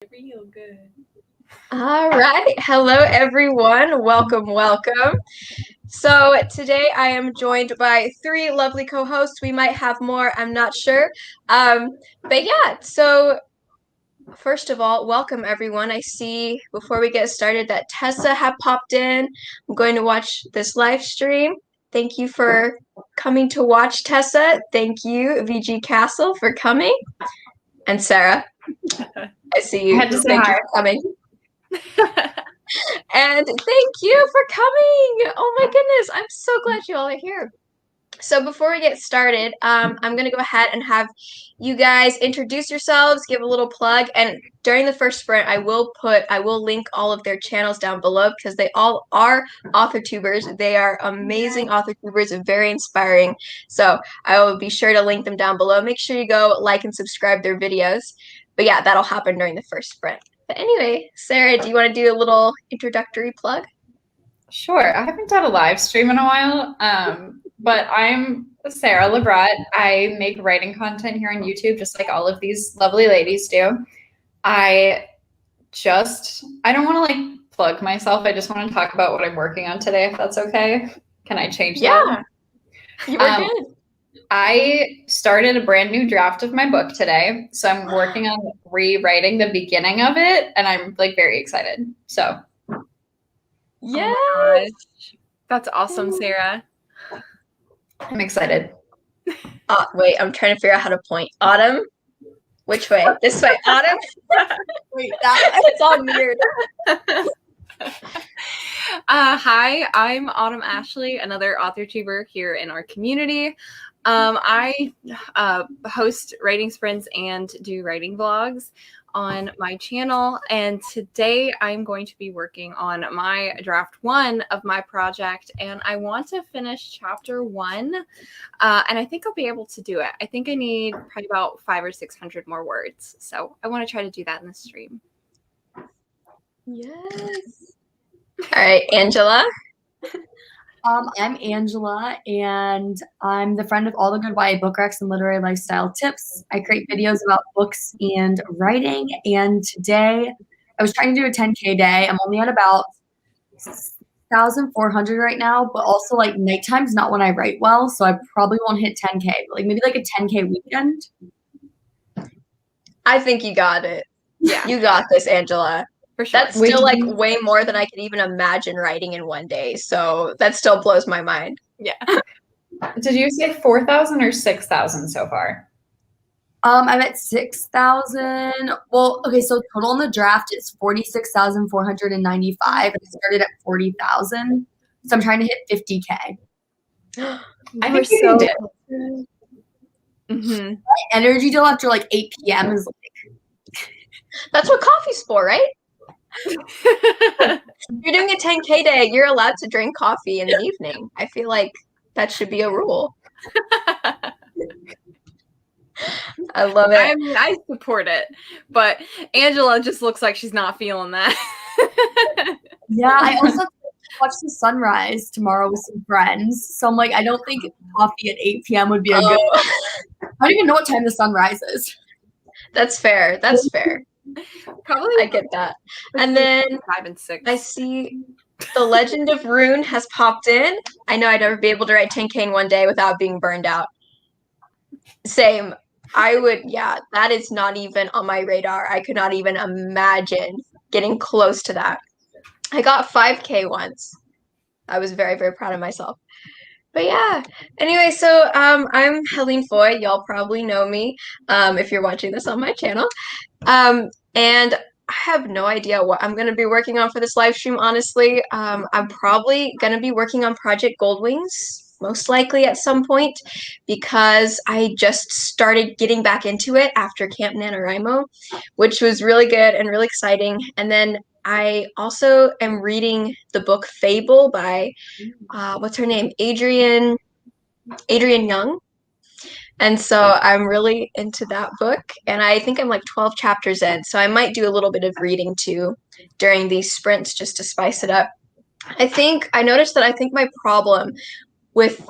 Real good. All right. Hello, everyone. Welcome. So today I am joined by three lovely co-hosts. We might have more, I'm not sure. But yeah, so first of all, welcome everyone. I see before we get started that Tessa had popped in. I'm going to watch this live stream. Thank you for coming to watch, Tessa. Thank you, VG Castle, for coming. And Sarah, I see you. I had to say Thank hi. you for coming. And thank you for coming. Oh my goodness. I'm so glad you all are here. So before we get started, I'm going to go ahead and have you guys introduce yourselves, give a little plug, and during the first sprint, I will link all of their channels down below because they all are authortubers. They are amazing authortubers and very inspiring. So I will be sure to link them down below. Make sure you go like and subscribe their videos. But yeah, that'll happen during the first sprint. But anyway, Sarah, do you want to do a little introductory plug? Sure. I haven't done a live stream in a while, but I'm Sarah Labrat. I make writing content here on YouTube, just like all of these lovely ladies do. I don't want to like plug myself. I just want to talk about what I'm working on today, if that's okay. Can I change that? Yeah, you were good. I started a brand new draft of my book today, so I'm working on rewriting the beginning of it, and I'm like very excited. So. Yes. Oh my gosh. That's awesome, Sarah. I'm excited. Wait, I'm trying to figure out how to point. Autumn? Which way? This way. Autumn? Wait, that way. It's all weird. Hi, I'm Autumn Ashley, another authortuber here in our community. I host writing sprints and do writing vlogs on my channel, and today I'm going to be working on my draft 1 of my project, and I want to finish chapter 1, and I think I'll be able to do it. I think I need probably about 500 or 600 more words, so I want to try to do that in the stream. Yes. All right, Angela. I'm Angela, and I'm the friend of all the good YA book recs and literary lifestyle tips. I create videos about books and writing, and today I was trying to do a 10K day. I'm only at about 6,400 right now, but also like nighttime's not when I write well, so I probably won't hit 10K, but like maybe like a 10K weekend. I think you got it. Yeah, You got this, Angela. for sure. That's still like way more than I could even imagine writing in one day. So that still blows my mind. Yeah. Did you say 4,000 or 6,000 so far? I'm at 6,000. Well, okay, so total in the draft is 46,495. I started at 40,000. So I'm trying to hit 50K. I think you did. Mm-hmm. My energy till after like 8 p.m. is like. That's what coffee's for, right? If you're doing a 10K day, you're allowed to drink coffee in the evening. I feel like that should be a rule. I love it. I mean, I support it, but Angela just looks like she's not feeling that. Yeah, I also watch the sunrise tomorrow with some friends. So I'm like, I don't think coffee at 8 p.m. would be a good. I don't even know what time the sun rises. That's fair. That's fair. Probably I get that. And then 5 and 6. I see the Legend of Rune has popped in. I know I'd never be able to write 10K in one day without being burned out. Same. I would, yeah, that is not even on my radar. I could not even imagine getting close to that. I got 5K once. I was very, very proud of myself. But yeah, anyway, so I'm Helene Foy. Y'all probably know me if you're watching this on my channel. And I have no idea what I'm going to be working on for this live stream, honestly. I'm probably going to be working on Project Goldwings, most likely at some point, because I just started getting back into it after Camp NaNoWriMo, which was really good and really exciting. And then I also am reading the book Fable by, what's her name? Adrienne Young. And so I'm really into that book, and I think I'm like 12 chapters in, so I might do a little bit of reading too during these sprints just to spice it up. I noticed that I think my problem with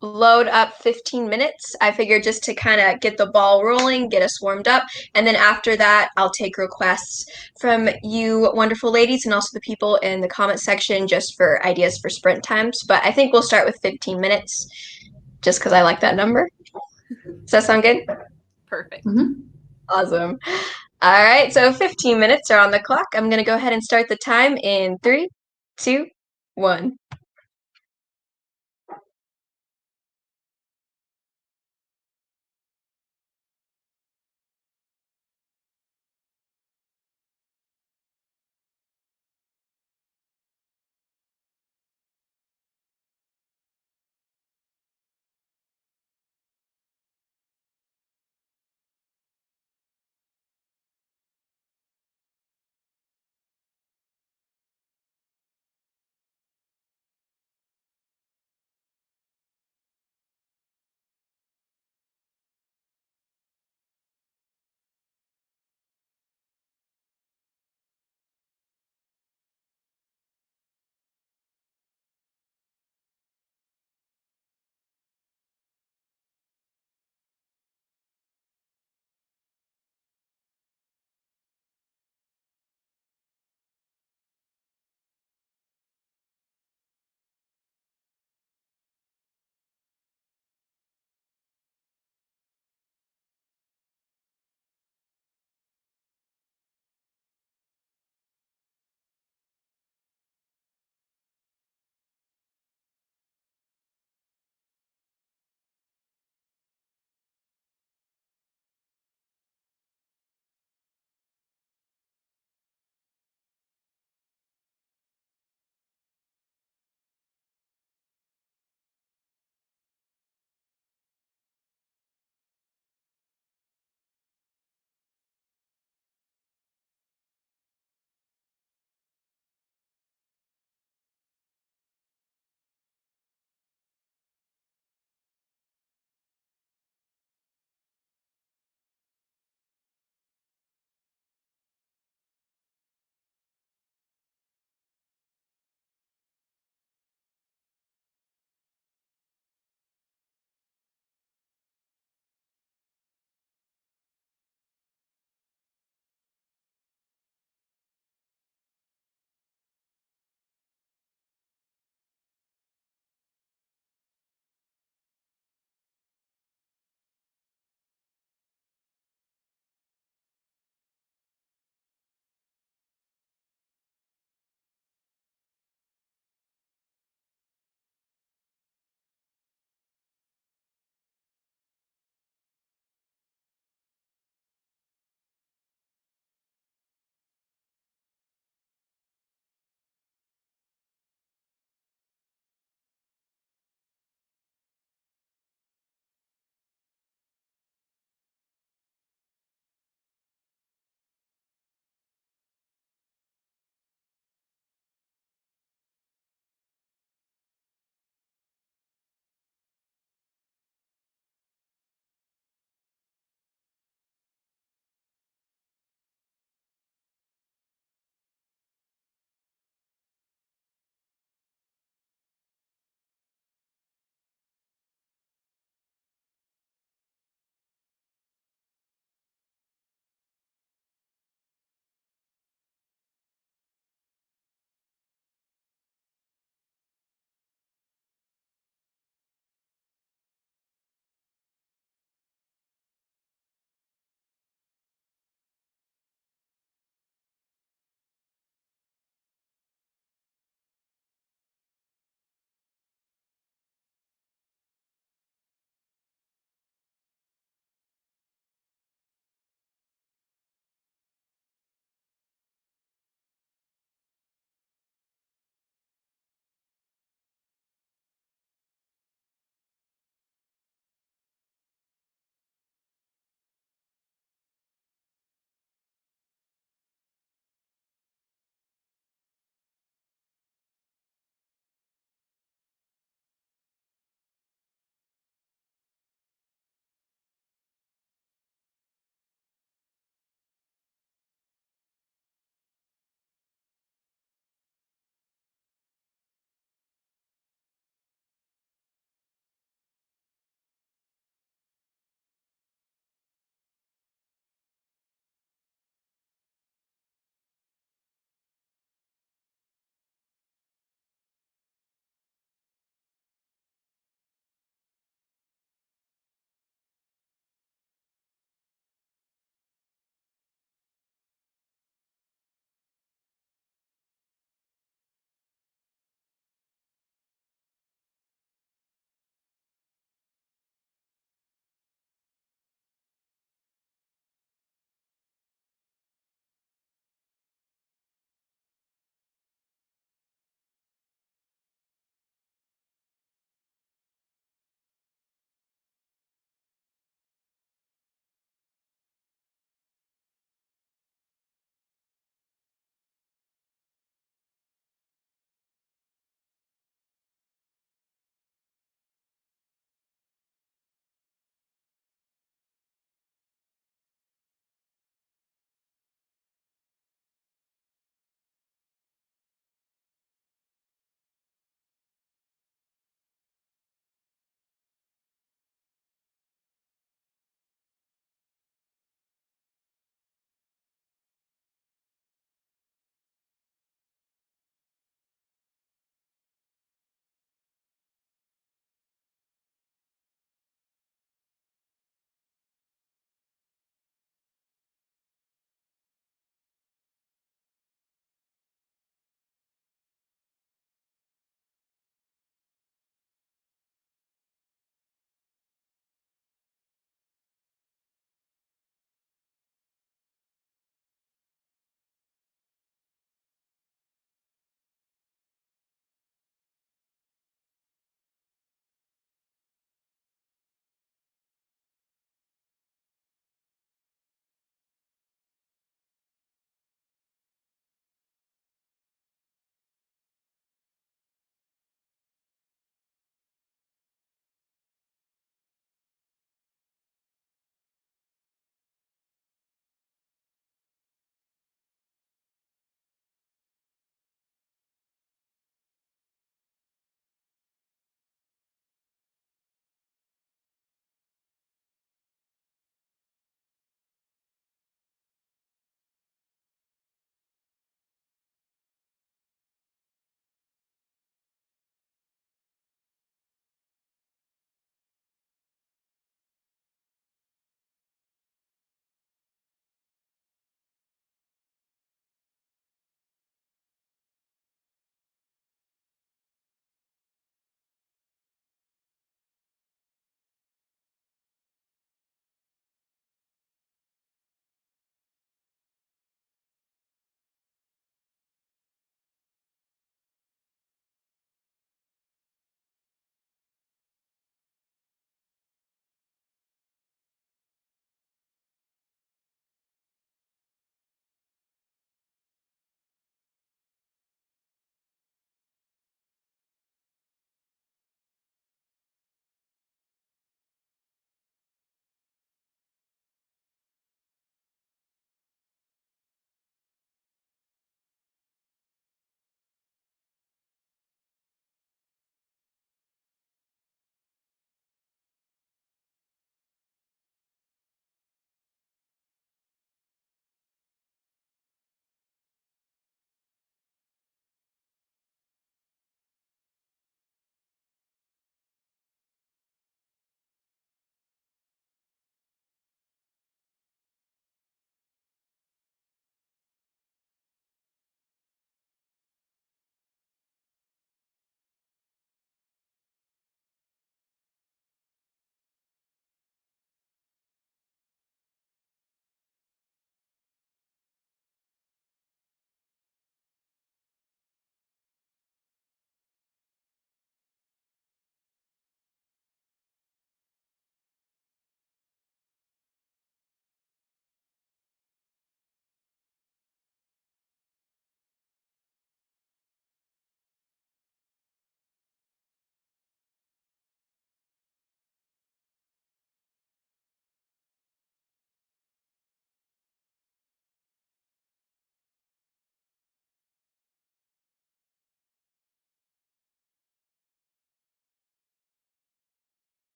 load up 15 minutes. I figured just to kind of get the ball rolling, get us warmed up. And then after that, I'll take requests from you wonderful ladies and also the people in the comment section just for ideas for sprint times. But I think we'll start with 15 minutes just because I like that number. Does that sound good? Perfect. Mhm. Awesome. All right, so 15 minutes are on the clock. I'm going to go ahead and start the time in 3, 2, 1.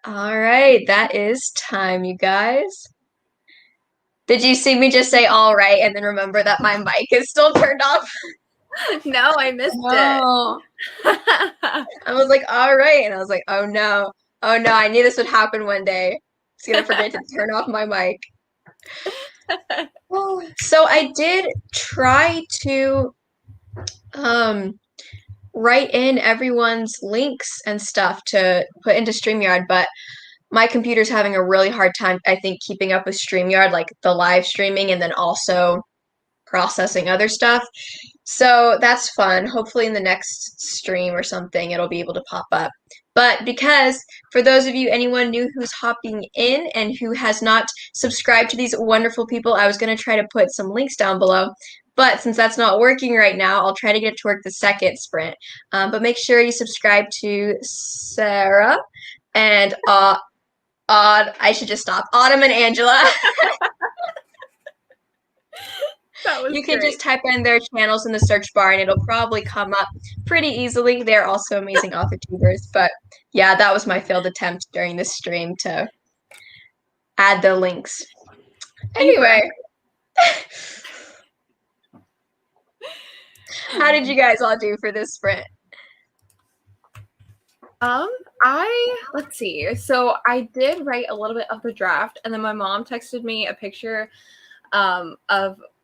All right, that is time, you guys. Did you see me just say all right and then remember that my mic is still turned off? No, I missed No. it. I was like, all right. And I was like, oh no. Oh no, I knew this would happen one day. I was gonna forget to turn off my mic. So I did try to write in everyone's links and stuff to put into StreamYard, but my computer's having a really hard time, I think, keeping up with StreamYard, like the live streaming and then also processing other stuff. So that's fun. Hopefully in the next stream or something, it'll be able to pop up. But because for those of you, anyone new who's hopping in and who has not subscribed to these wonderful people, I was going to try to put some links down below. But since that's not working right now, I'll try to get it to work the second sprint. But make sure you subscribe to Sarah and I should just stop. Autumn and Angela. You can just type in their channels in the search bar and it'll probably come up pretty easily. They're also amazing authortubers. But yeah, that was my failed attempt during this stream to add the links. Anyway. How did you guys all do for this sprint? Let's see. So I did write a little bit of the draft, and then my mom texted me a picture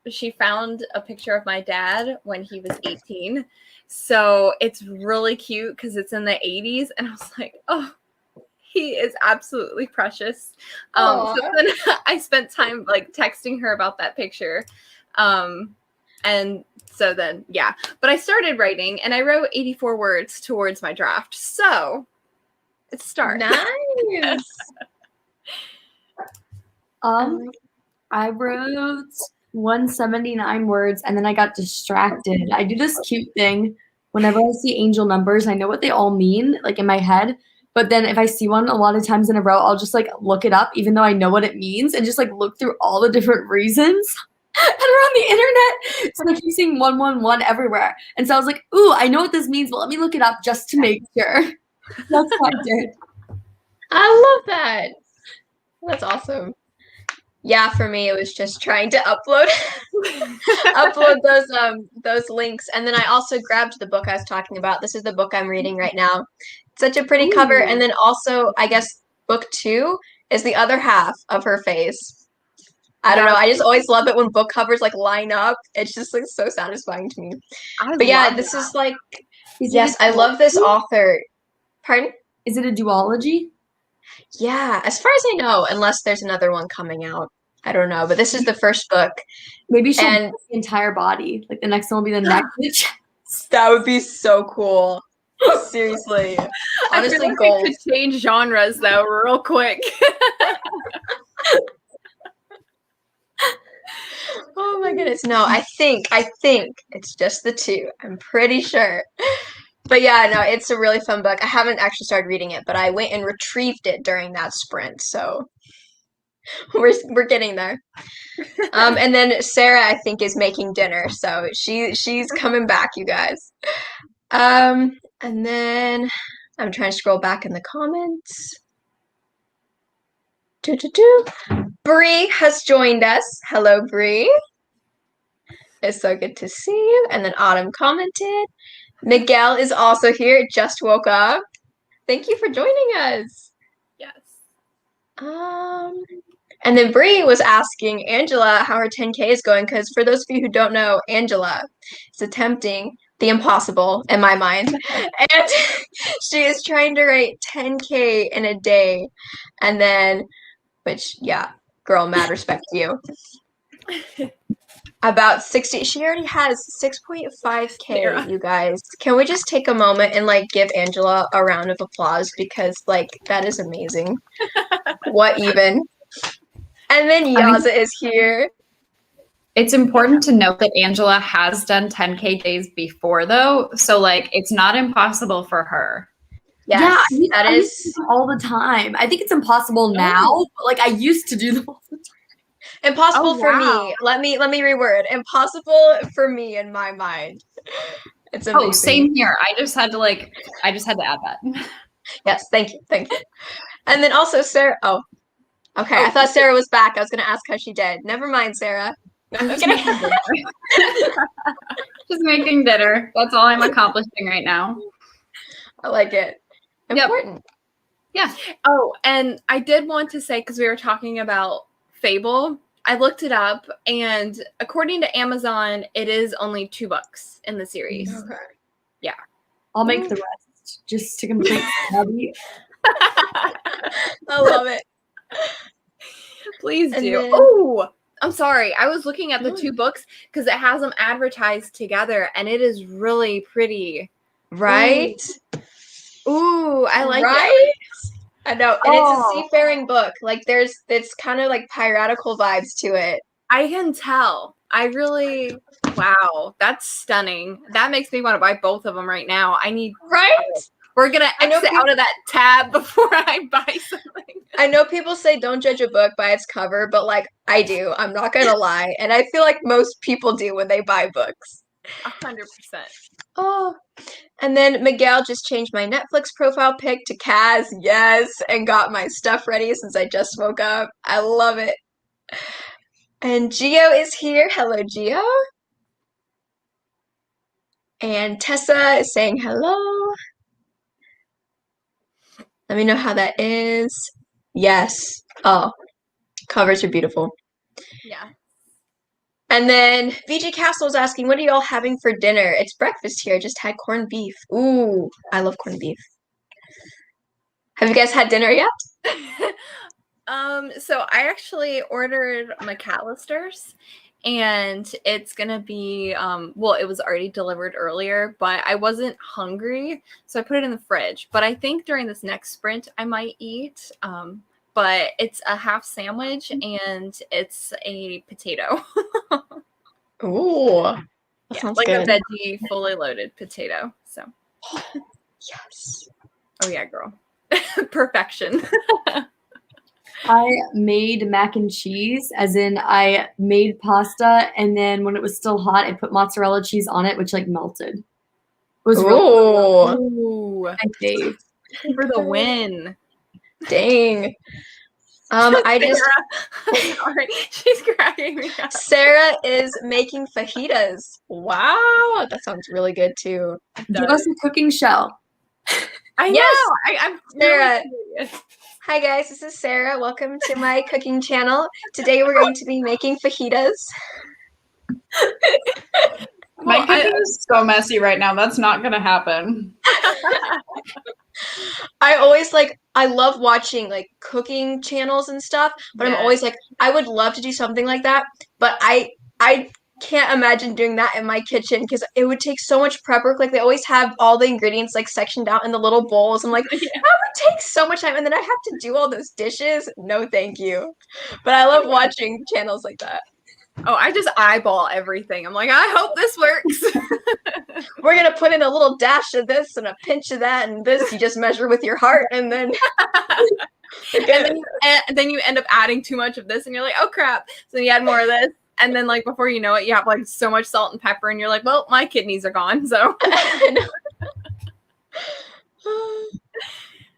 she found a picture of my dad when he was 18. So it's really cute because it's in the 80s, and I was like, oh, he is absolutely precious. So then I spent time like texting her about that picture. And so then, yeah, but I started writing and I wrote 84 words towards my draft. So it's start. Nice. I wrote 179 words and then I got distracted. I do this cute thing. Whenever I see angel numbers, I know what they all mean, like in my head. But then if I see one a lot of times in a row, I'll just like look it up, even though I know what it means, and just like look through all the different reasons that are on the internet. So I keep seeing 111 everywhere. And so I was like, ooh, I know what this means, but let me look it up just to make sure. That's what I did. I love that. That's awesome. Yeah, for me it was just trying to upload those links. And then I also grabbed the book I was talking about. This is the book I'm reading right now. Such a pretty cover. And then also, I guess book 2 is the other half of her face. I don't know. I just always love it when book covers like line up. It's just like so satisfying to me. But yeah, this is like, yes, I love this author. Pardon? Is it a duology? Yeah, as far as I know, unless there's another one coming out. I don't know, but this is the first book. Maybe she'll do the entire body. Like the next one will be the neck. That would be so cool. Seriously. Honestly, I feel like goals. we could change genres though real quick. Oh my goodness. No, I think it's just the 2. I'm pretty sure. But yeah, no, it's a really fun book. I haven't actually started reading it, but I went and retrieved it during that sprint. So we're getting there. And then Sarah, I think, is making dinner. So she's coming back, you guys. And then I'm trying to scroll back in the comments. Bree has joined us. Hello, Bree. It's so good to see you. And then Autumn commented. Miguel is also here. Just woke up. Thank you for joining us. Yes. And then Bree was asking Angela how her 10K is going, because for those of you who don't know, Angela is attempting the impossible in my mind. And she is trying to write 10K in a day. And then, which, yeah, girl, mad respect to you. About 60, she already has 6.5K, you guys. Can we just take a moment and like give Angela a round of applause, because like that is amazing. What even? And then Yaza is here. It's important to note that Angela has done 10K days before though. So like it's not impossible for her. Yes, yeah, that is all the time. I think it's impossible now, but like I used to do them all the time. Impossible for me. Let me reword. Impossible for me in my mind. It's amazing. Oh, same here. I just had to add that. Yes, thank you. And then also Sarah. Oh, okay. I thought Sarah was back. I was going to ask how she did. Never mind, Sarah. I'm just making dinner. Just making dinner. That's all I'm accomplishing right now. I like it. Yep. Important. Yeah. Oh, and I did want to say, because we were talking about Fable, I looked it up, and according to Amazon, it is only 2 books in the series. Okay. Yeah. I'll make the rest just to complete the hobby. I love it. Please And do. then- Oh, I'm sorry. I was looking at the 2 books because it has them advertised together, and it is really pretty. Right? Ooh, I like right? it. I know. And it's a seafaring book. Like it's kind of like piratical vibes to it. I can tell. Wow, that's stunning. That makes me want to buy both of them right now. Right? We're going to exit out of that tab before I buy something. I know people say don't judge a book by its cover, but like I do. I'm not going to lie. And I feel like most people do when they buy books. 100%. Oh. And then Miguel just changed my Netflix profile pic to Kaz, yes, and got my stuff ready since I just woke up. I love it. And Gio is here. Hello, Gio. And Tessa is saying hello. Let me know how that is. Yes. Oh, covers are beautiful. Yeah. And then VG Castle is asking, what are y'all having for dinner? It's breakfast here. Just had corned beef. Ooh, I love corned beef. Have you guys had dinner yet? So I actually ordered McAllister's, and it's gonna be well, it was already delivered earlier, but I wasn't hungry, so I put it in the fridge. But I think during this next sprint I might eat. But it's a half sandwich and it's a potato. Ooh, that sounds like good. a veggie, fully loaded potato. So Yes. oh yeah, girl. Perfection. I made mac and cheese, as in I made pasta, and then when it was still hot, I put mozzarella cheese on it, which like melted. It was really Ooh, Ooh, my fave. for the win. dang. I just Sorry, she's cracking me up. Sarah is making fajitas. Wow, that sounds really good too. Give us a cooking show. I Yes, know. I'm Sarah. really curious. Hi guys, this is Sarah. Welcome to my cooking channel. Today we're going to be making fajitas. My kitchen is so messy right now. That's not going to happen. I love watching like cooking channels and stuff, but I'm always like, I would love to do something like that, but I can't imagine doing that in my kitchen because it would take so much prep work. Like they always have all the ingredients like sectioned out in the little bowls. I'm like, that would take so much time, and then I have to do all those dishes. No, thank you. But I love watching channels like that. Oh, I just eyeball everything. I'm like, I hope this works. We're gonna put in a little dash of this and a pinch of that, and this you just measure with your heart, and then and then you end up adding too much of this, and you're like, oh crap. So you add more of this, and then like before you know it, you have like so much salt and pepper, and you're like, well, my kidneys are gone. So.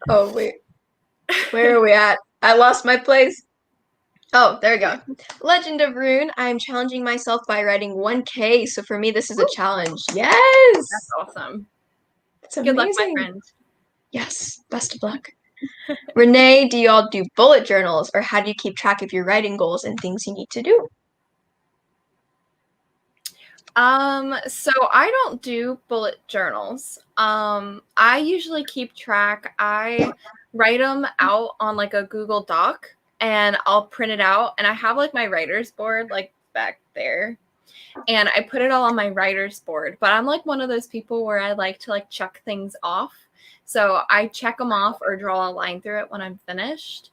Oh wait, where are we at? I lost my place. Oh, there we go. Legend of Rune. I'm challenging myself by writing 1K. So for me, this is a challenge. Yes. That's awesome. It's amazing. Good luck, my friend. Yes. Best of luck. Renee, do y'all do bullet journals, or how do you keep track of your writing goals and things you need to do? So I don't do bullet journals. I usually keep track. I write them out on like a Google Doc, and I'll print it out, and I have like my writer's board like back there, and I put it all on my writer's board. But I'm like one of those people where I like to like check things off. So I check them off or draw a line through it when I'm finished.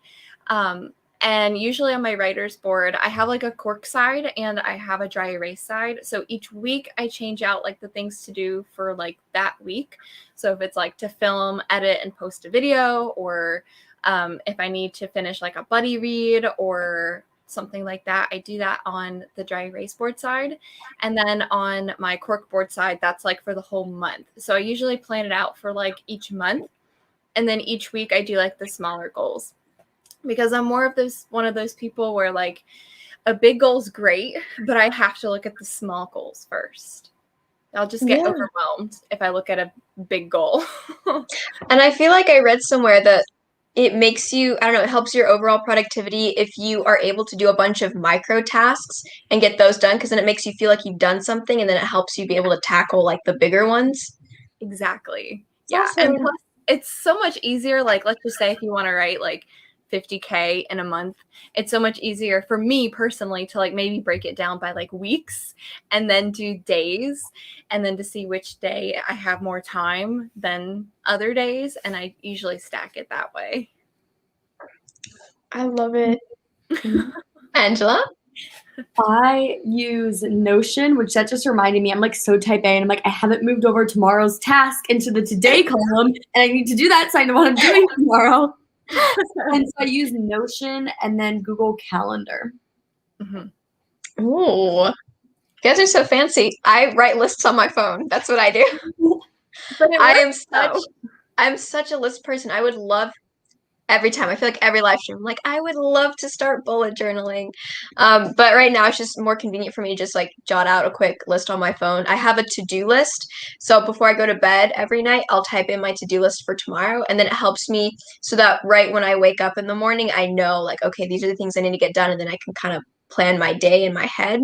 And usually on my writer's board, I have like a cork side and I have a dry erase side. So each week I change out like the things to do for like that week. So if it's like to film, edit, and post a video, or if I need to finish like a buddy read or something like that, I do that on the dry erase board side. And then on my cork board side, that's like for the whole month. So I usually plan it out for like each month. And then each week I do like the smaller goals, because I'm more of one of those people where like a big goal is great, but I have to look at the small goals first. I'll just get overwhelmed if I look at a big goal. And I feel like I read somewhere that it makes you, I don't know, it helps your overall productivity if you are able to do a bunch of micro tasks and get those done, because then it makes you feel like you've done something, and then it helps you be able to tackle like the bigger ones. Exactly. Yeah. Awesome. And plus, it's so much easier. Like, let's just say if you want to write like 50K in a month, it's so much easier for me personally to like maybe break it down by like weeks and then do days, and then to see which day I have more time than other days. And I usually stack it that way. I love it. Angela? I use Notion, which that just reminded me, I'm like so type A, and I'm like, I haven't moved over tomorrow's task into the today column, and I need to do that so I know what I'm doing tomorrow. And so I use Notion and then Google Calendar. Mm-hmm. Ooh. You guys are so fancy. I write lists on my phone. That's what I do. I'm such a list person. I would love every time. I feel like every live stream, like I would love to start bullet journaling. But right now it's just more convenient for me to just like jot out a quick list on my phone. I have a to-do list. So before I go to bed every night, I'll type in my to-do list for tomorrow. And then it helps me so that right when I wake up in the morning, I know like, okay, these are the things I need to get done. And then I can kind of plan my day in my head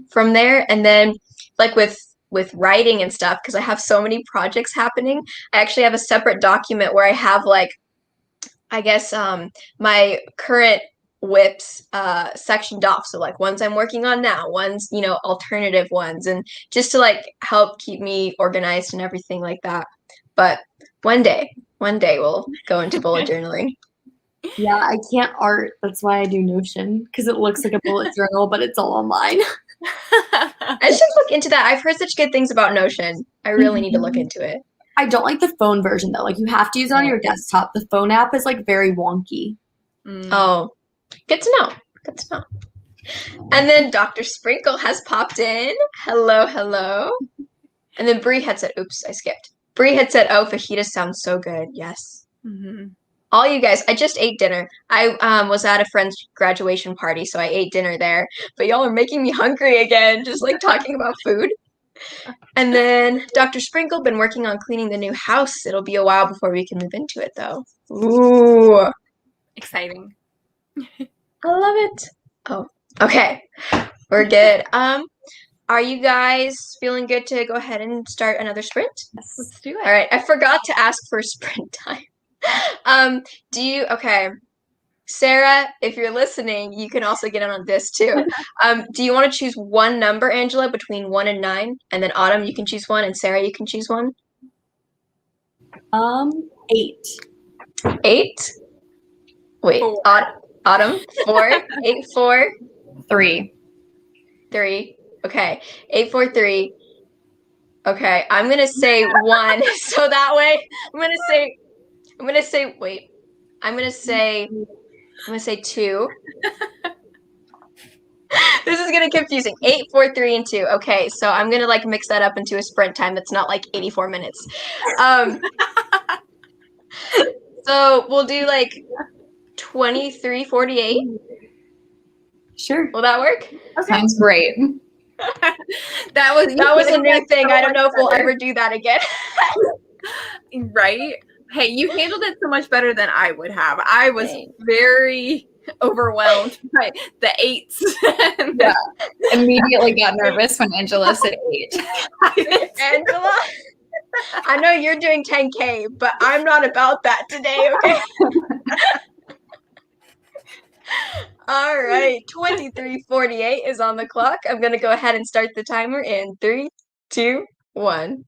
from there. And then like with writing and stuff, because I have so many projects happening, I actually have a separate document where I have like, I guess my current whips sectioned off. So like ones I'm working on now, ones, you know, alternative ones, and just to like help keep me organized and everything like that. But one day we'll go into bullet journaling. Yeah, I can't art. That's why I do Notion, because it looks like a bullet journal, but it's all online. I should look into that. I've heard such good things about Notion. I really need to look into it. I don't like the phone version though. Like you have to use it on your desktop. The phone app is like very wonky. Oh, good to know. Good to know. And then Dr. Sprinkle has popped in. Hello, hello. And then Bree had said, oops, I skipped. Bree had said, oh, fajitas sounds so good. Yes. Mm-hmm. All you guys, I just ate dinner. I was at a friend's graduation party, so I ate dinner there. But y'all are making me hungry again, just like talking about food. And then Dr. Sprinkle been working on cleaning the new house. It'll be a while before we can move into it, though. Ooh. Exciting. I love it. Oh, okay. We're good. Are you guys feeling good to go ahead and start another sprint? Yes, let's do it. All right. I forgot to ask for sprint time. Okay. Sarah, if you're listening, you can also get in on this too. Do you want to choose one number, Angela, between 1 and 9? And then Autumn, you can choose one, and Sarah, you can choose one? 8. 8? Wait, Autumn, 4, 8, 4, 3. 3. Okay, 8, 4, 3. Okay, I'm gonna say 1. So that way, I'm gonna say 2. This is getting confusing. 8, 4, 3, and 2. Okay, so I'm gonna like mix that up into a sprint time that's not like 84 minutes. So we'll do like 23:48. Sure. Will that work? Okay. Sounds great. That was a new thing. I don't know if we'll ever do that again. Right? Hey, you handled it so much better than I would have. I was very overwhelmed by the 8s. Yeah. Immediately got nervous when Angela said 8. Angela, I know you're doing 10K, but I'm not about that today, okay? All right, 23:48 is on the clock. I'm going to go ahead and start the timer in 3, 2, 1.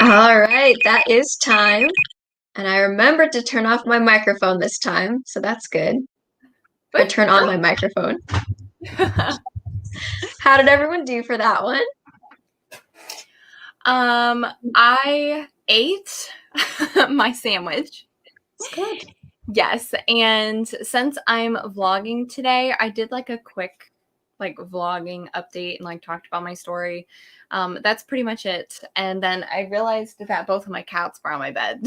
All right, that is time. And I remembered to turn off my microphone this time, so that's good. Or turn on my microphone. How did everyone do for that one? I ate my sandwich. That's good. Yes, and since I'm vlogging today, I did like a quick like vlogging update and like talked about my story. That's pretty much it. And then I realized that both of my cats were on my bed.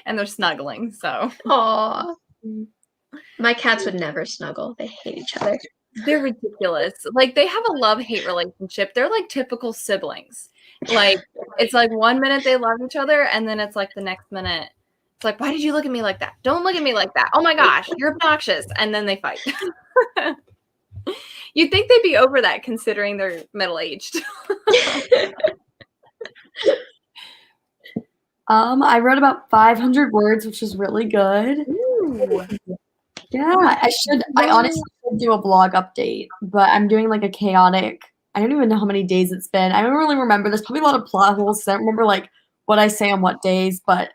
And they're snuggling, so. Aw. My cats would never snuggle. They hate each other. They're ridiculous. Like, they have a love-hate relationship. They're like typical siblings. Like, it's like 1 minute they love each other, and then it's like the next minute, it's like, why did you look at me like that? Don't look at me like that. Oh my gosh, you're obnoxious. And then they fight. You'd think they'd be over that considering they're middle-aged. I wrote about 500 words, which is really good. Ooh. Yeah, I honestly should do a vlog update, but I'm doing like a chaotic, I don't even know how many days it's been. I don't really remember. There's probably a lot of plot holes, so I don't remember like what I say on what days, but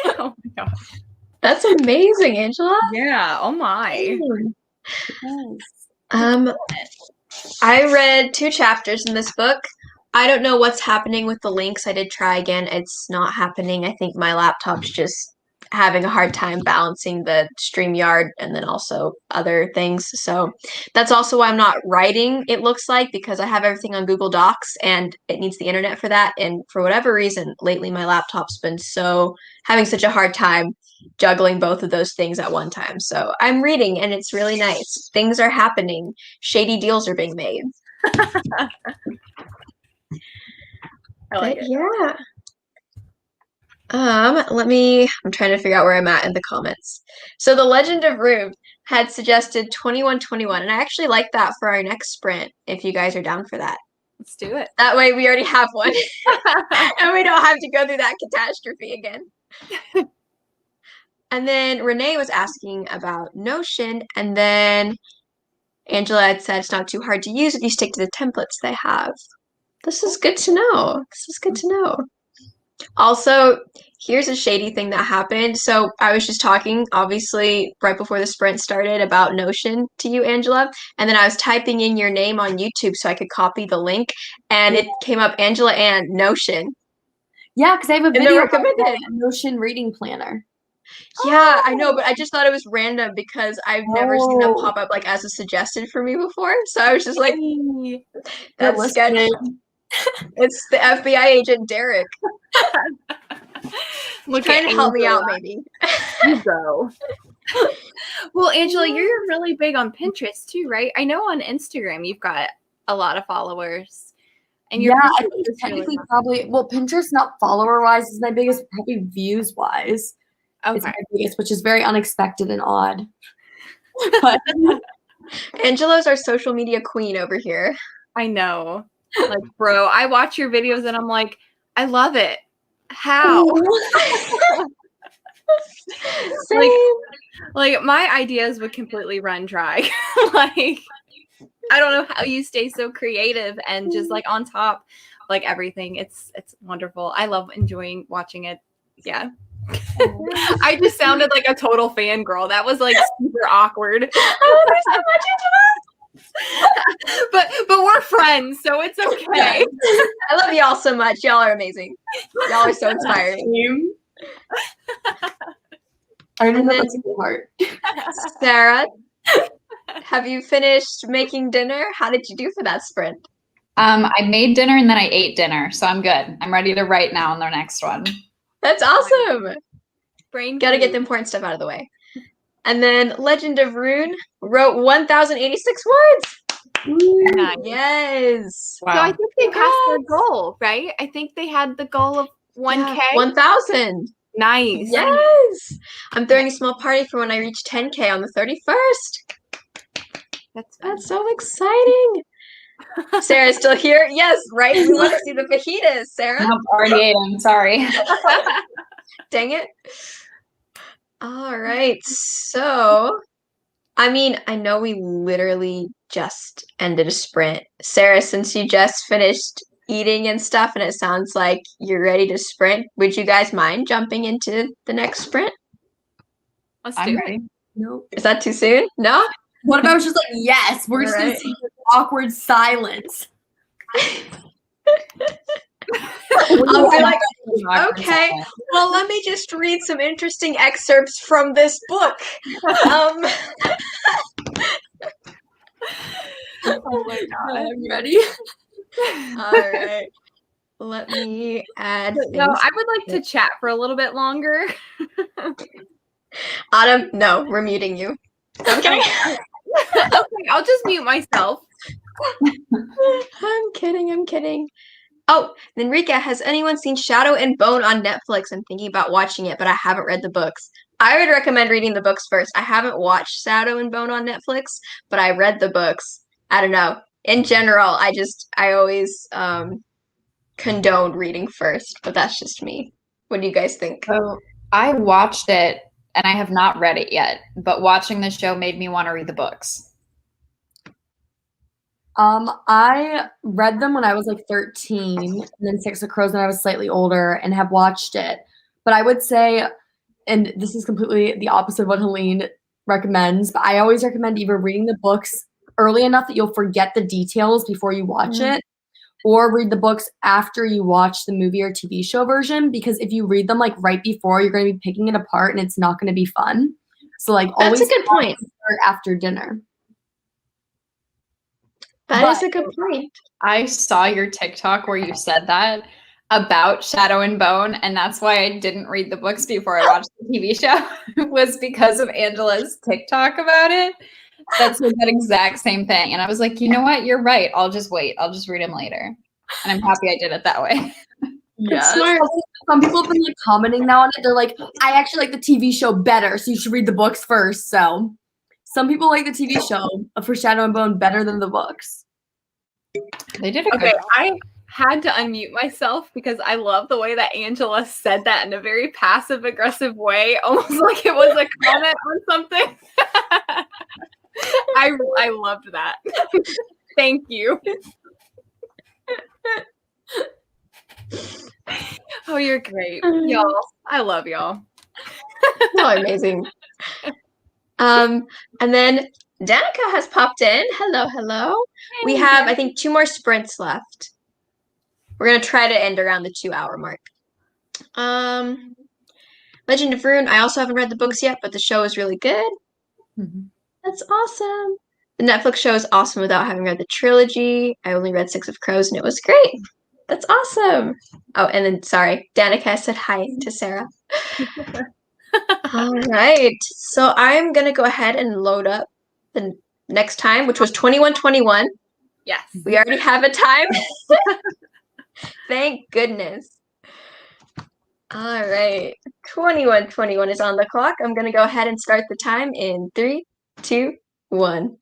Oh my gosh. That's amazing, Angela. Yeah, oh my. I read 2 chapters in this book. I don't know what's happening with the links. I did try again. It's not happening. I think my laptop's just having a hard time balancing the StreamYard and then also other things. So that's also why I'm not writing, it looks like, because I have everything on Google Docs and it needs the internet for that. And for whatever reason, lately my laptop's been having such a hard time juggling both of those things at one time. So I'm reading and it's really nice. Things are happening. Shady deals are being made. I like it. Yeah. I'm trying to figure out where I'm at in the comments. So the Legend of Rune had suggested 2121, and I actually like that for our next sprint, if you guys are down for that. Let's do it. That way we already have one, and we don't have to go through that catastrophe again. And then Renee was asking about Notion, and then Angela had said it's not too hard to use if you stick to the templates they have. This is good to know. This is good to know. Also, here's a shady thing that happened. So I was just talking, obviously, right before the sprint started about Notion to you, Angela. And then I was typing in your name on YouTube so I could copy the link. And it came up Angela Ann Notion. Yeah, because I have a And video they're about recommended. a Notion reading planner. Yeah, I know, but I just thought it was random because I've never seen that Oh. pop up like as a suggested for me before. So I was just like, Hey, that's you're sketch. listening. It's the FBI agent Derek. Look Trying at to help me Angela. out, maybe. You go. Well, Angela, you're really big on Pinterest too, right? I know on Instagram you've got a lot of followers. And your Yeah, I Pinterest think is technically really probably, well, Pinterest, not follower-wise, is my biggest, probably views-wise. It's okay. my biggest, which is very unexpected and odd. But Angela's our social media queen over here. I know. Like, bro, I watch your videos and I'm like, I love it. How? Same. Like my ideas would completely run dry. Like, I don't know how you stay so creative and just like on top, like everything. It's wonderful. I love enjoying watching it. Yeah. I just sounded like a total fangirl. That was like super awkward. Oh, there's so much into but we're friends, so it's okay. that. I love y'all so much. Y'all are amazing. Y'all are so inspiring. I don't And know then- that's a good part. Sarah, have you finished making dinner? How did you do for that sprint? I made dinner and then I ate dinner, so I'm good. I'm ready to write now on the next one. That's awesome. Brain Gotta get food. the important stuff out of the way. And then Legend of Rune wrote 1,086 words. Nice. Yes. So I think they passed their goal, right? I think they had the goal of 1K. 1,000. Nice. Yes. I'm throwing a small party for when I reach 10K on the 31st. That's so exciting. Sarah's still here? Yes, right? We want to see the fajitas, Sarah. Nope, already ate them. Sorry. Dang it. All right. So I mean, I know we literally just ended a sprint. Sarah, since you just finished eating and stuff, and it sounds like you're ready to sprint, would you guys mind jumping into the next sprint? Let's I'm do ready. it. Nope. Is that too soon? No? What if I was just like, yes, we're just gonna Alright. see this awkward silence. I'll be like, okay, well, let me just read some interesting excerpts from this book. Oh my god. I'm ready. All right. Let me add things. No, I would like to chat for a little bit longer. Autumn, no, we're muting you. I'm kidding. Okay, I'll just mute myself. I'm kidding. Oh, Enrique, has anyone seen Shadow and Bone on Netflix? I'm thinking about watching it, but I haven't read the books. I would recommend reading the books first. I haven't watched Shadow and Bone on Netflix, but I read the books. I don't know. In general, I always condone reading first, but that's just me. What do you guys think? So I watched it and I have not read it yet, but watching the show made me want to read the books. I read them when I was like 13, and then Six of Crows when I was slightly older, and have watched it. But I would say, and this is completely the opposite of what Helene recommends, but I always recommend either reading the books early enough that you'll forget the details before you watch it, or read the books after you watch the movie or TV show version, because if you read them like right before, you're going to be picking it apart and it's not going to be fun. So like That's always a good point. after dinner. That is a good point. I saw your TikTok where you said that about Shadow and Bone, and that's why I didn't read the books before I watched the TV show, was because of Angela's TikTok about it. That said that exact same thing. And I was like, you know what? You're right. I'll just wait. I'll just read them later. And I'm happy I did it that way. That's smart. Some people have been like commenting now on it. They're like, I actually like the TV show better, so you should read the books first. So some people like the TV show for Shadow and Bone better than the books. They did a good Okay, job. I had to unmute myself because I love the way that Angela said that in a very passive aggressive way, almost like it was a comment on something. I loved that. Thank you. Oh, you're great. Y'all. I love y'all. Y'all are amazing. And then Danica has popped in. Hello. We have, I think, 2 more sprints left. We're gonna try to end around the 2-hour mark. Legend of Rune, I also haven't read the books yet, but the show is really good. That's awesome. The Netflix show is awesome without having read the trilogy. I only read Six of Crows and it was great. That's awesome. Oh, and then sorry, Danica said hi to Sarah. All right. So I'm gonna go ahead and load up the next time, which was 21:21. Yes. We already have a time. Thank goodness. All right. 21:21 is on the clock. I'm gonna go ahead and start the time in 3, 2, 1.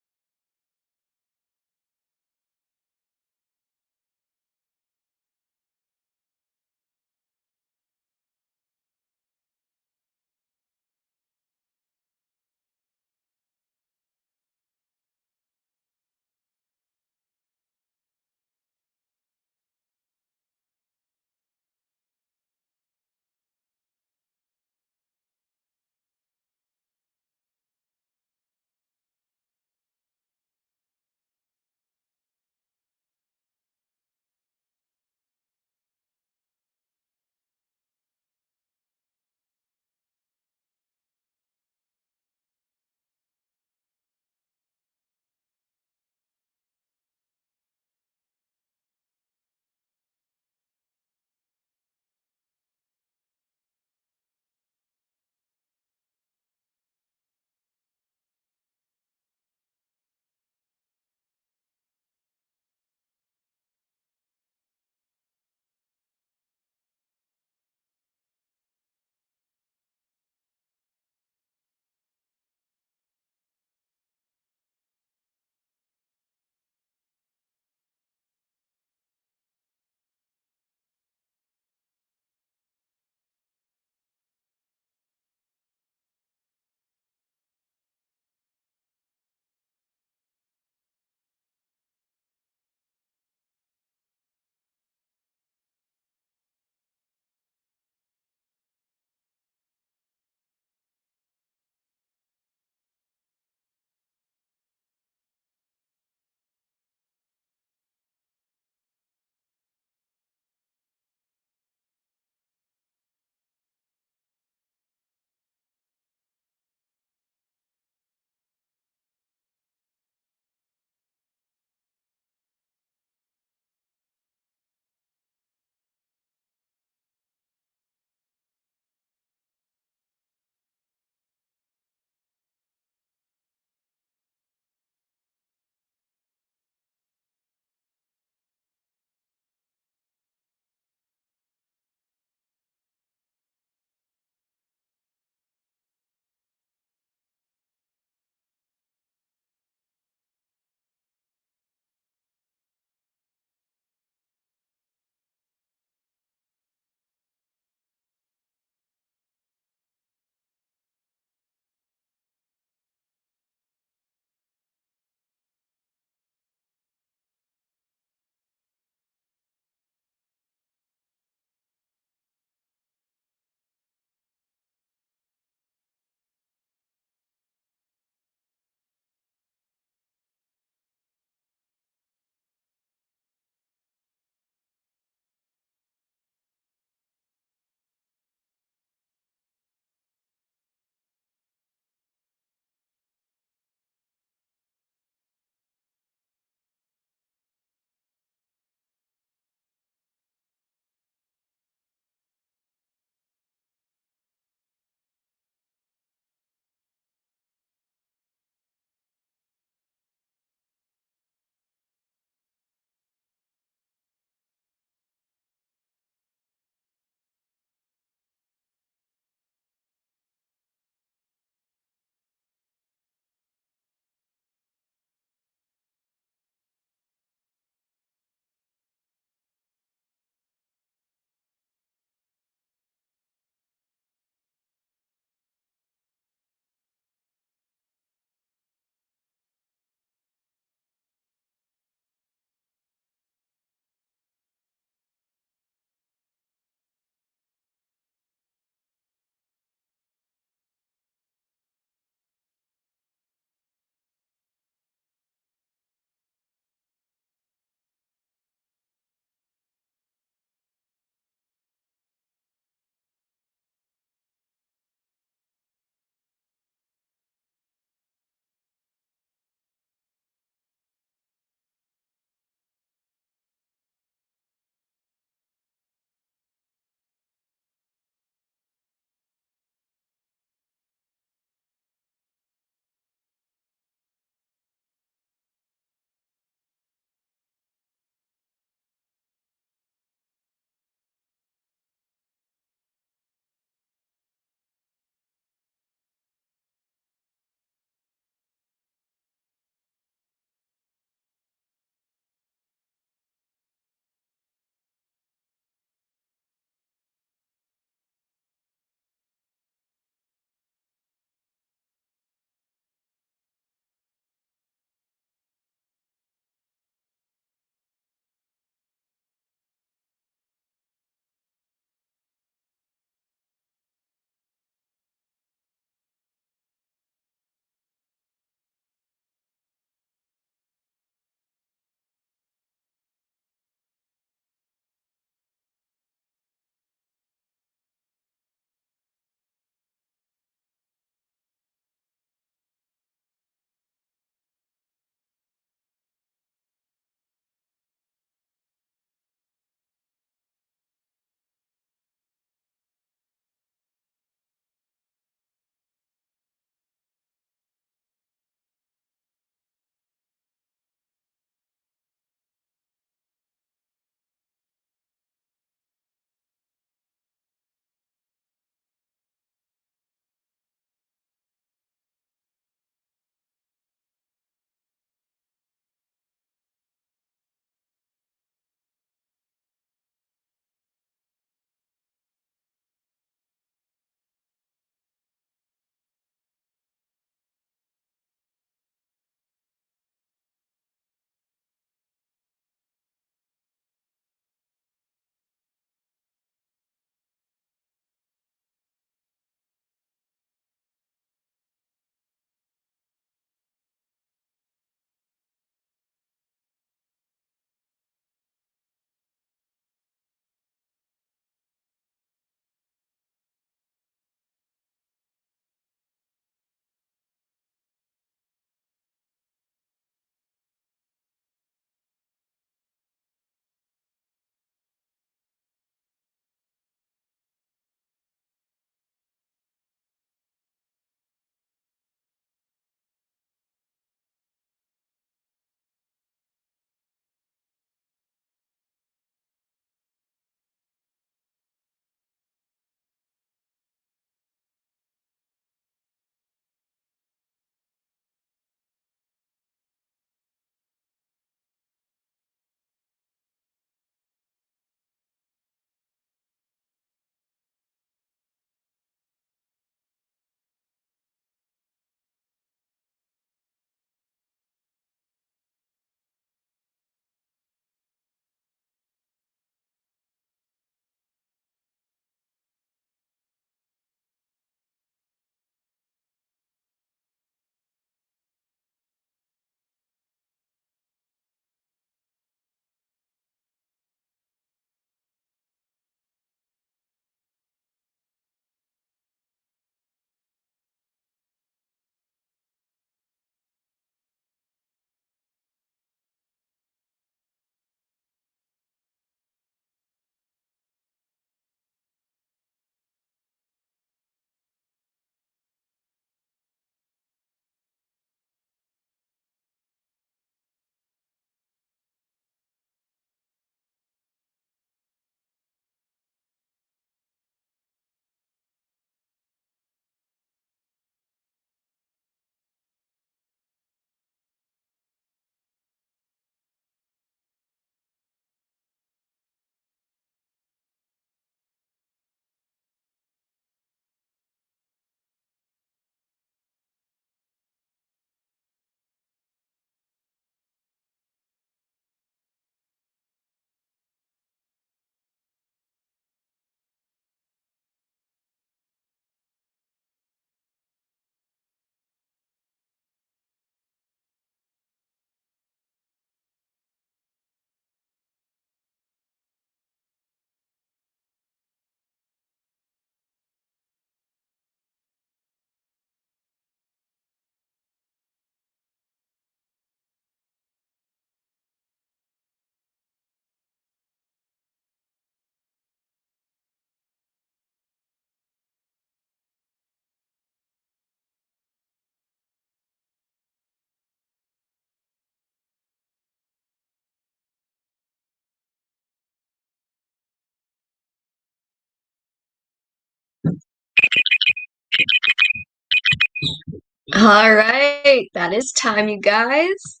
All right, that is time, you guys.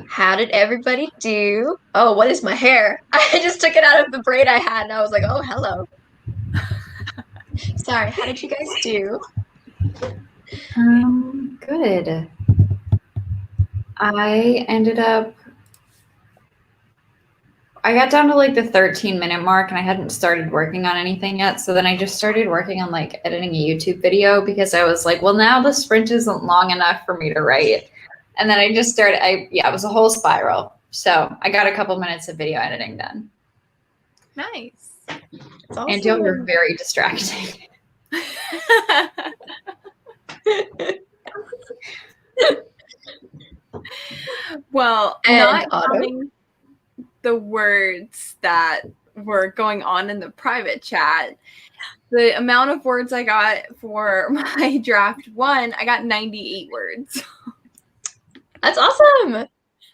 How did everybody do? Oh, what is my hair? I just took it out of the braid I had, and I was like, oh, hello. Sorry, how did you guys do? Good. I got down to like the 13-minute mark and I hadn't started working on anything yet. So then I just started working on like editing a YouTube video because I was like, well, now the sprint isn't long enough for me to write. And then I just started, it was a whole spiral. So I got a couple minutes of video editing done. Nice. Awesome. And you were very distracting. Well, And not Otto? counting the words that were going on in the private chat, the amount of words I got for my draft 1, I got 98 words. That's awesome.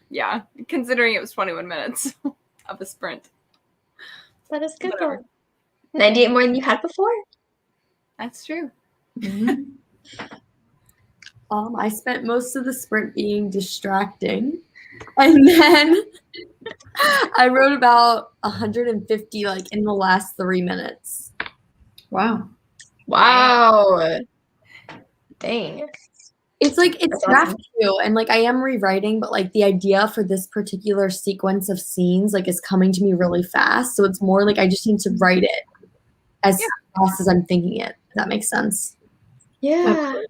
Yeah, considering it was 21 minutes of a sprint. That is good. Whatever. 98 more than you had before. That's true. I spent most of the sprint being distracting. And then I wrote about 150 like in the last 3 minutes. Wow. Wow. Dang. It's like it's That's draft awesome. 2, and like I am rewriting, but like the idea for this particular sequence of scenes like is coming to me really fast. So it's more like I just need to write it as fast as I'm thinking it. If that makes sense. Yeah.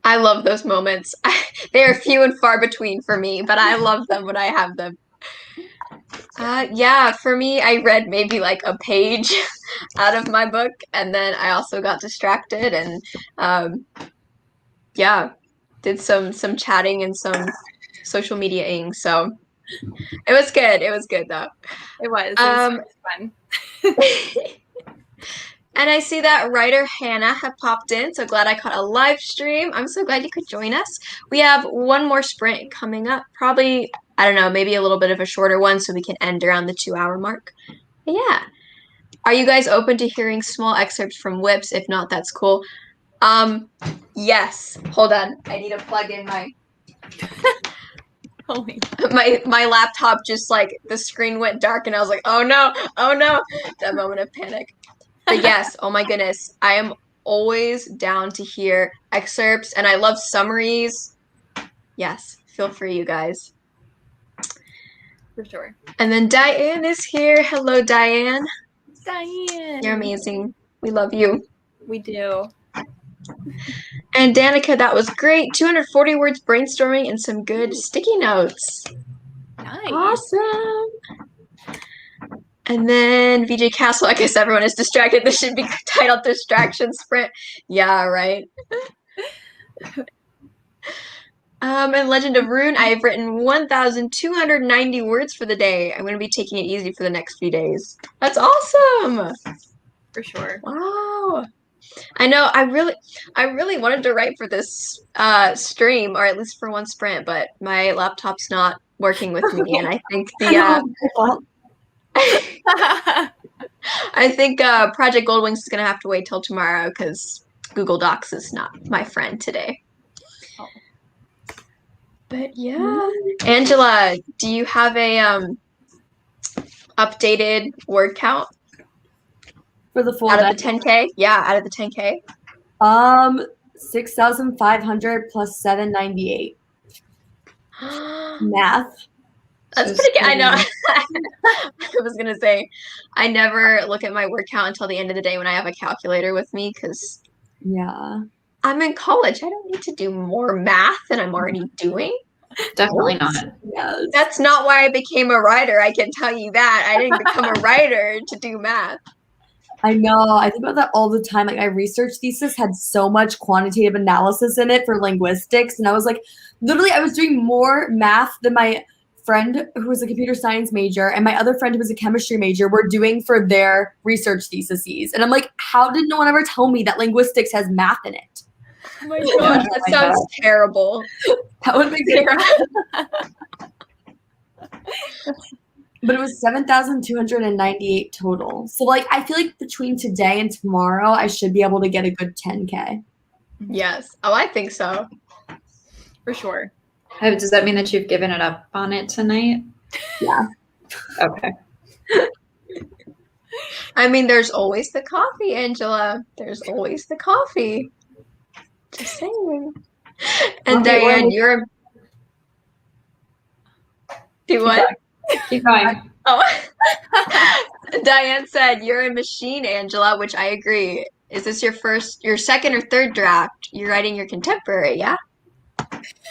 I love those moments. They are few and far between for me, but I love them when I have them. Yeah, for me, I read maybe like a page out of my book, and then I also got distracted and yeah, did some chatting and some social media-ing. So it was good. It was good though. It was fun. And I see that writer Hannah had popped in, so glad I caught a live stream. I'm so glad you could join us. We have one more sprint coming up, probably, I don't know, maybe a little bit of a shorter one so we can end around the 2-hour mark. But yeah. Are you guys open to hearing small excerpts from Whips? If not, that's cool. Yes. Hold on. I need to plug in my my laptop. Just like the screen went dark and I was like, oh no, that moment of panic. But yes, oh my goodness, I am always down to hear excerpts, and I love summaries. Yes, feel free, you guys. For sure. And then Diane is here. Hello, Diane. Diane. You're amazing. We love you. We do. And Danica, that was great. 240 words brainstorming and some good sticky notes. Nice. Awesome. And then VJ Castle, I guess everyone is distracted. This should be titled Distraction Sprint. Yeah, right. And Legend of Rune, I have written 1,290 words for the day. I'm going to be taking it easy for the next few days. That's awesome. For sure. Wow. I know. I really wanted to write for this stream, or at least for one sprint, but my laptop's not working with me, and I think the I think Project Goldwings is gonna have to wait till tomorrow because Google Docs is not my friend today. Oh. But yeah, Angela, do you have a updated word count For the full out day? of the 10K? Yeah, out of the 10K. 6,500 plus 798. Math. That's pretty good. I know. I was gonna say, I never look at my word count until the end of the day when I have a calculator with me because Yeah. I'm in college. I don't need to do more math than I'm already doing. Definitely not. Yes. That's not why I became a writer. I can tell you that. I didn't become a writer to do math. I know. I think about that all the time. Like my research thesis had so much quantitative analysis in it for linguistics. And I was like, literally, I was doing more math than my friend who was a computer science major and my other friend who was a chemistry major were doing for their research theses. And I'm like, how did no one ever tell me that linguistics has math in it? Oh my gosh, that sounds terrible. That would make it. But it was 7,298 total. So like I feel like between today and tomorrow, I should be able to get a good 10K. Yes. Oh, I think so. For sure. Does that mean that you've given it up on it tonight? Yeah. Okay. I mean, there's always the coffee, Angela. There's always the coffee. Just saying. And Okay, well, Diane, you're do what? Keep going. Oh, Diane said you're a machine, Angela, which I agree. Is this your second or third draft? You're writing your contemporary, yeah?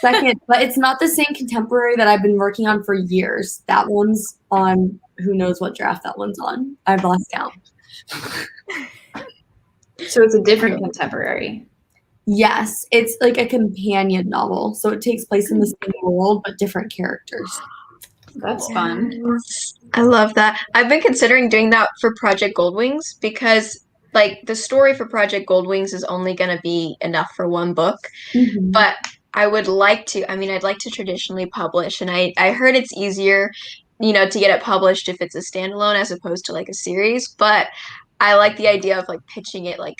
Second, but it's not the same contemporary that I've been working on for years. That one's on who knows what draft that one's on. I've lost count. So it's a different contemporary. Yes, it's like a companion novel. So it takes place in the same world but different characters. That's fun. Yes. I love that. I've been considering doing that for Project Goldwings because like the story for Project Goldwings is only going to be enough for one book, Mhm. but I would like to, I mean, I'd like to traditionally publish, and I heard it's easier, to get it published if it's a standalone as opposed to like a series, but I like the idea of like pitching it like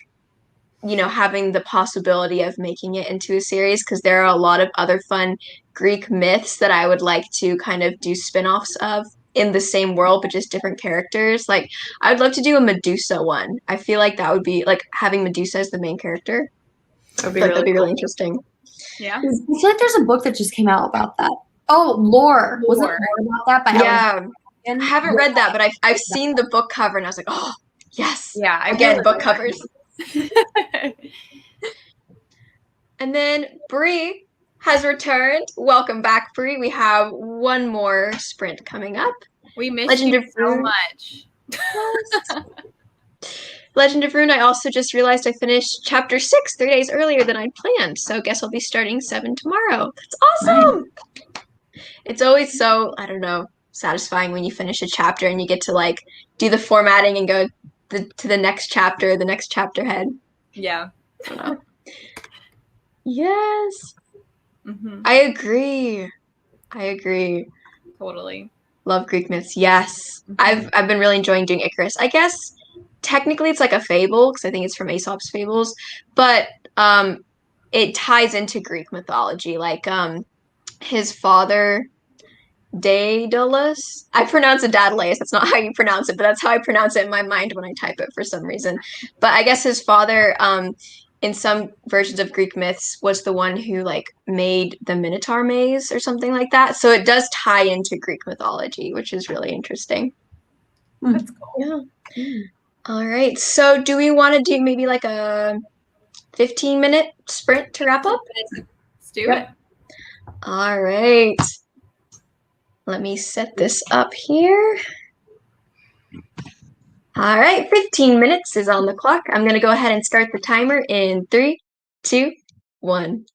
having the possibility of making it into a series because there are a lot of other fun Greek myths that I would like to kind of do spin-offs of in the same world but just different characters. Like I would love to do a Medusa one. I feel like that would be like having Medusa as the main character. That'd I be feel like that'd be cool. really interesting. Yeah. I feel like there's a book that just came out about that. Oh, Lore. Wasn't Lore. Lore about that by Yeah. Ellen? I haven't read that, but I've seen the book cover and I was like, oh yes. Yeah. I Again, really book like covers. that. And then Bree has returned. Welcome back, Bree. We have one more sprint coming up. We missed Legend you of so Rune. much. Legend of Rune, I also just realized I finished chapter 6 3 days earlier than I'd planned. So I guess I'll be starting 7 tomorrow. That's awesome. Nice. It's always so, I don't know, satisfying when you finish a chapter and you get to like do the formatting and go to the next chapter head. Yeah. I don't know. Yes. Mm-hmm. I agree. Totally. Love Greek myths. Yes. Mm-hmm. I've been really enjoying doing Icarus. I guess technically it's like a fable because I think it's from Aesop's fables, but it ties into Greek mythology. Like his father Daedalus. I pronounce it Daedalus. That's not how you pronounce it, but that's how I pronounce it in my mind when I type it for some reason. But I guess his father in some versions of Greek myths was the one who like made the Minotaur maze or something like that. So it does tie into Greek mythology, which is really interesting. That's cool. Yeah. All right. So do we want to do maybe like a 15-minute sprint to wrap up? Let's do it. All right. Let me set this up here. All right, 15 minutes is on the clock. I'm going to go ahead and start the timer in 3, 2, 1.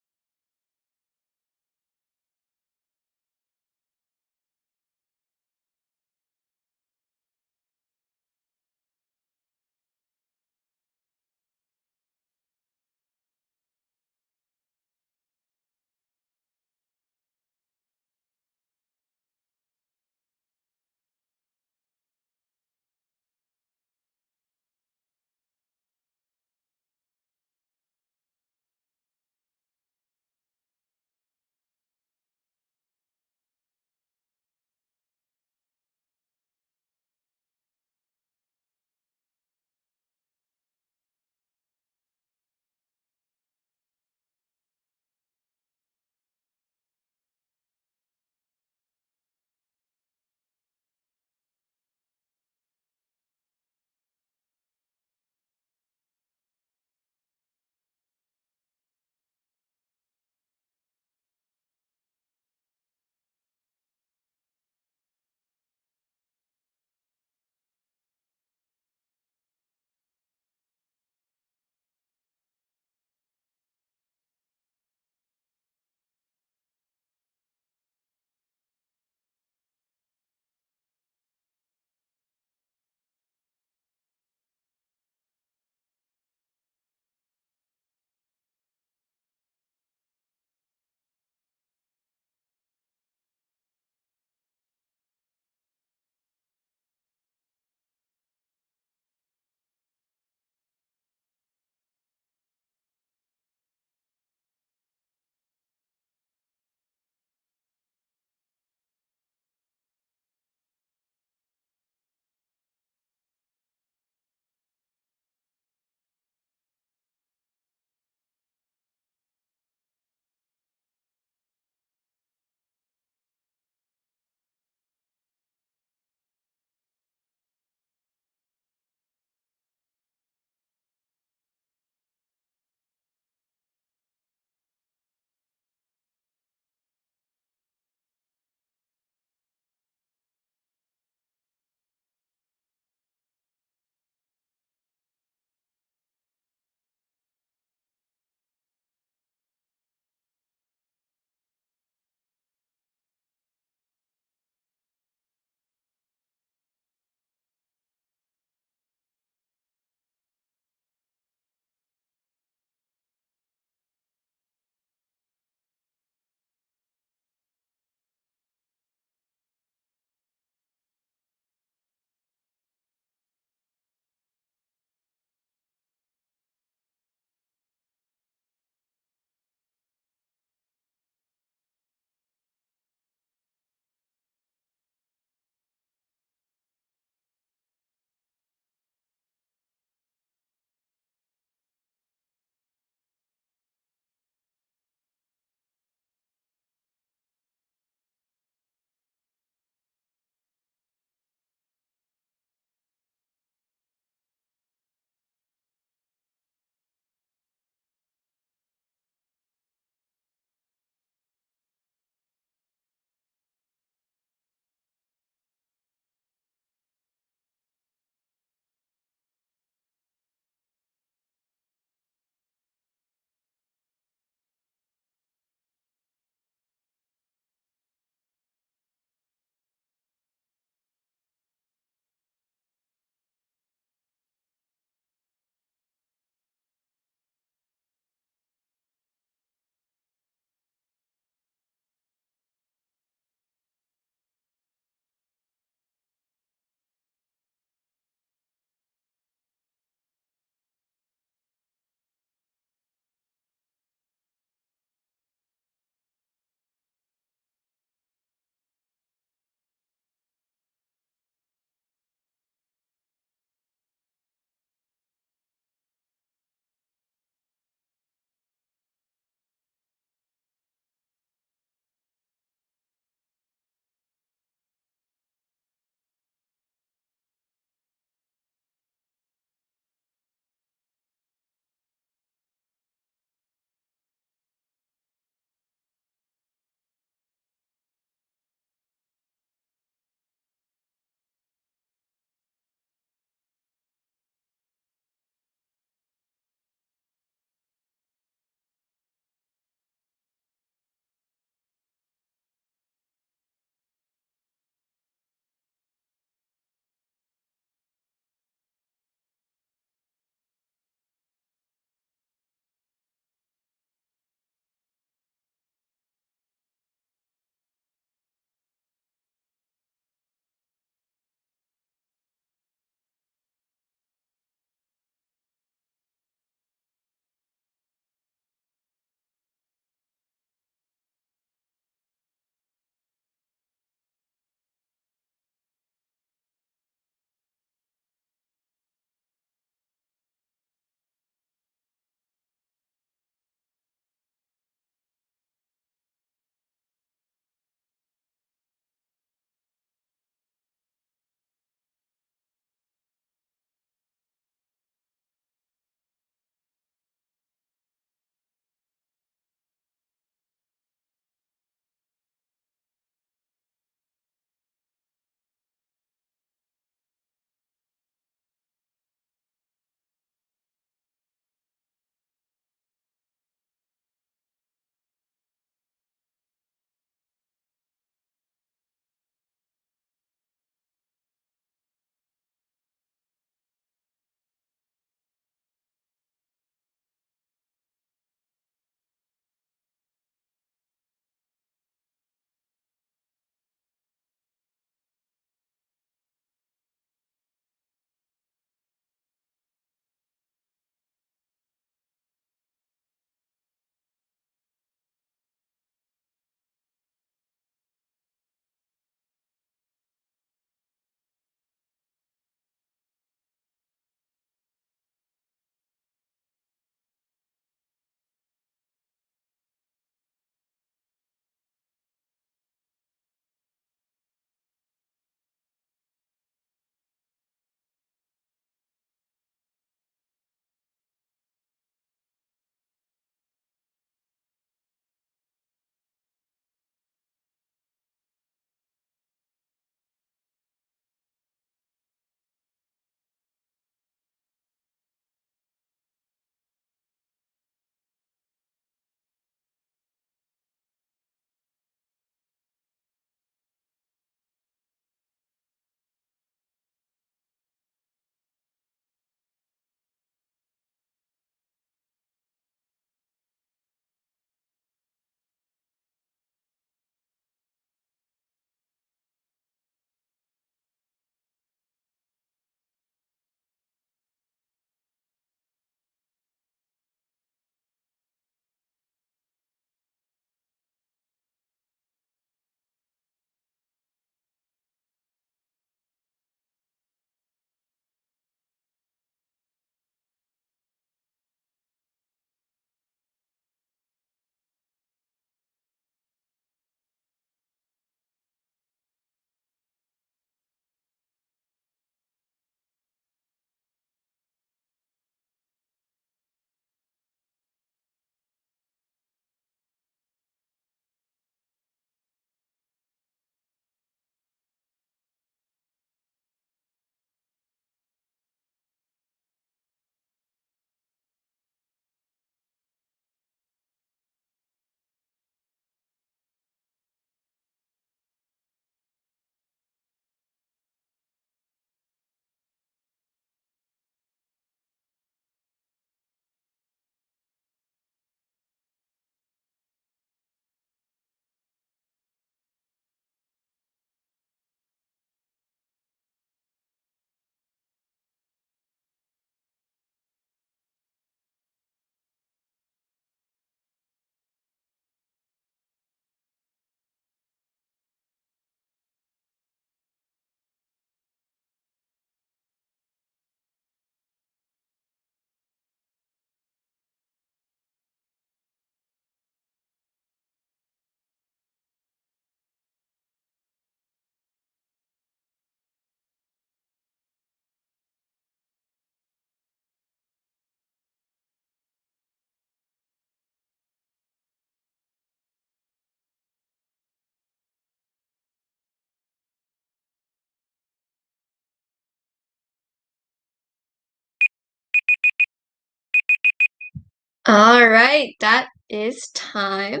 All right, that is time.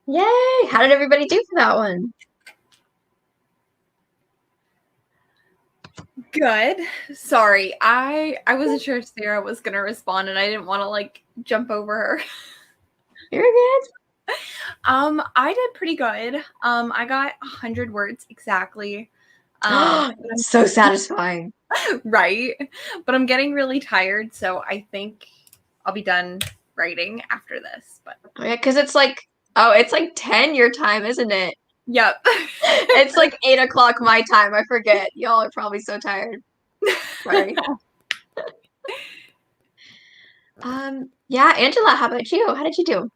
Yay! How did everybody do for that one? Good. Sorry, I wasn't sure if Sarah was gonna respond, and I didn't want to like jump over her. You're good. I did pretty good. I got 100 words exactly. So satisfying. Right, but I'm getting really tired, so I think I'll be done writing after this. But Oh, yeah, because it's like 10 your time, isn't it? yep. It's like 8 o'clock my time. I forget. Y'all are probably so tired. Sorry. Yeah, Angela, how about you? How did you do?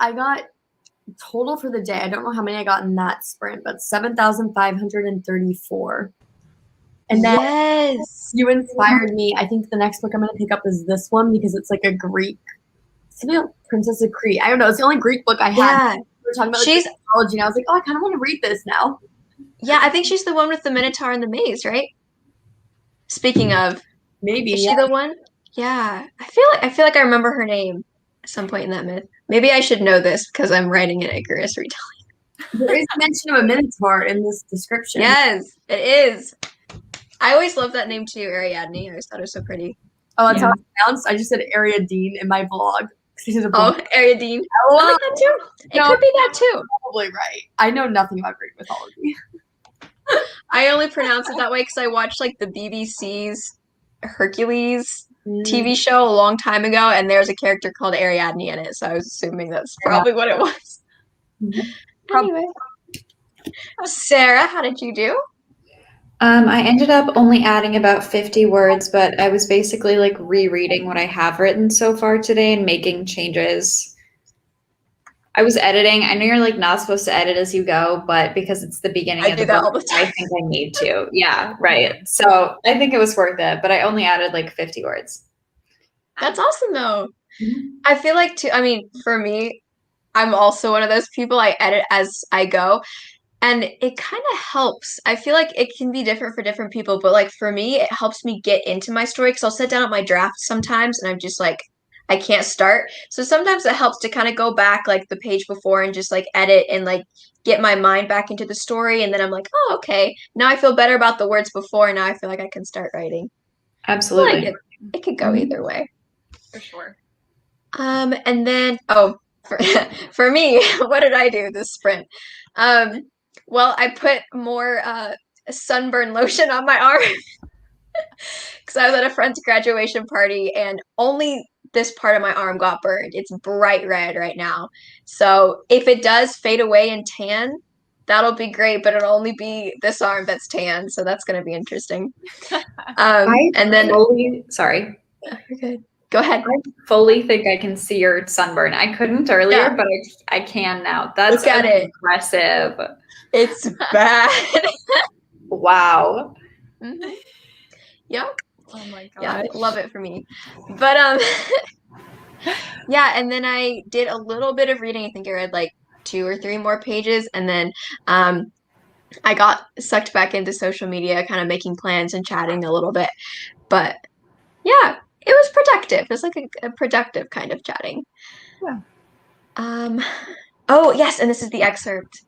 I got total for the day. I don't know how many I got in that sprint, but 7,534. And then Yes. you inspired me. I think the next book I'm going to pick up is this one because it's like a Greek. It's about Princess of Crete. I don't know. It's the only Greek book I had. Yeah. We were talking about She's mythology, and I was like, oh, I kind of want to read this now. Yeah, I think she's the one with the Minotaur and the maze, right? Speaking of, Maybe. is she the one? Yeah. I feel like I remember her name at some point in that myth. Maybe I should know this because I'm writing an Icarus retelling. There is mention of a Minotaur in this description. Yes, it is. I always love that name too, Ariadne. I always thought it was so pretty. Oh, that's how it's pronounced. I just said Ariadne in my vlog. Oh, Ariadne. I like that too. It could be that too. Probably right. I know nothing about Greek mythology. I only pronounce it that way because I watched like the BBC's Hercules TV show a long time ago, and there's a character called Ariadne in it, so I was assuming that's probably what it was. Anyway, Sarah, how did you do? I ended up only adding about 50 words, but I was basically like rereading what I have written so far today and making changes. I was editing. I know you're like not supposed to edit as you go, but because it's the beginning of the book, all the time. I think I need to. Yeah, right. So I think it was worth it, but I only added like 50 words. That's awesome though. I feel like too, I mean, for me, I'm also one of those people, I edit as I go. And it kind of helps. I feel like it can be different for different people, but like for me, it helps me get into my story because I'll sit down at my draft sometimes and I'm just like, I can't start. So sometimes it helps to kind of go back like the page before and just like edit and like get my mind back into the story. And then I'm like, oh, okay. Now I feel better about the words before. And now I feel like I can start writing. Absolutely. Like it could go either way. For sure. And then, for me, what did I do this sprint? Well, I put more sunburn lotion on my arm because I was at a friend's graduation party and only this part of my arm got burned. It's bright red right now. So if it does fade away and tan, that'll be great, but it'll only be this arm that's tan. So that's going to be interesting. And then, sorry. You're good. Go ahead. I fully think I can see your sunburn. I couldn't earlier, but I can now. That's Look at it. Impressive. It's bad. Wow. Mm-hmm. Yep. Oh my god. Yeah, love it for me. But yeah, and then I did a little bit of reading. I think I read like 2 or 3 more pages, and then I got sucked back into social media, kind of making plans and chatting a little bit. But yeah, it was productive. It was like a productive kind of chatting. Yeah. Oh, yes, and this is the excerpt.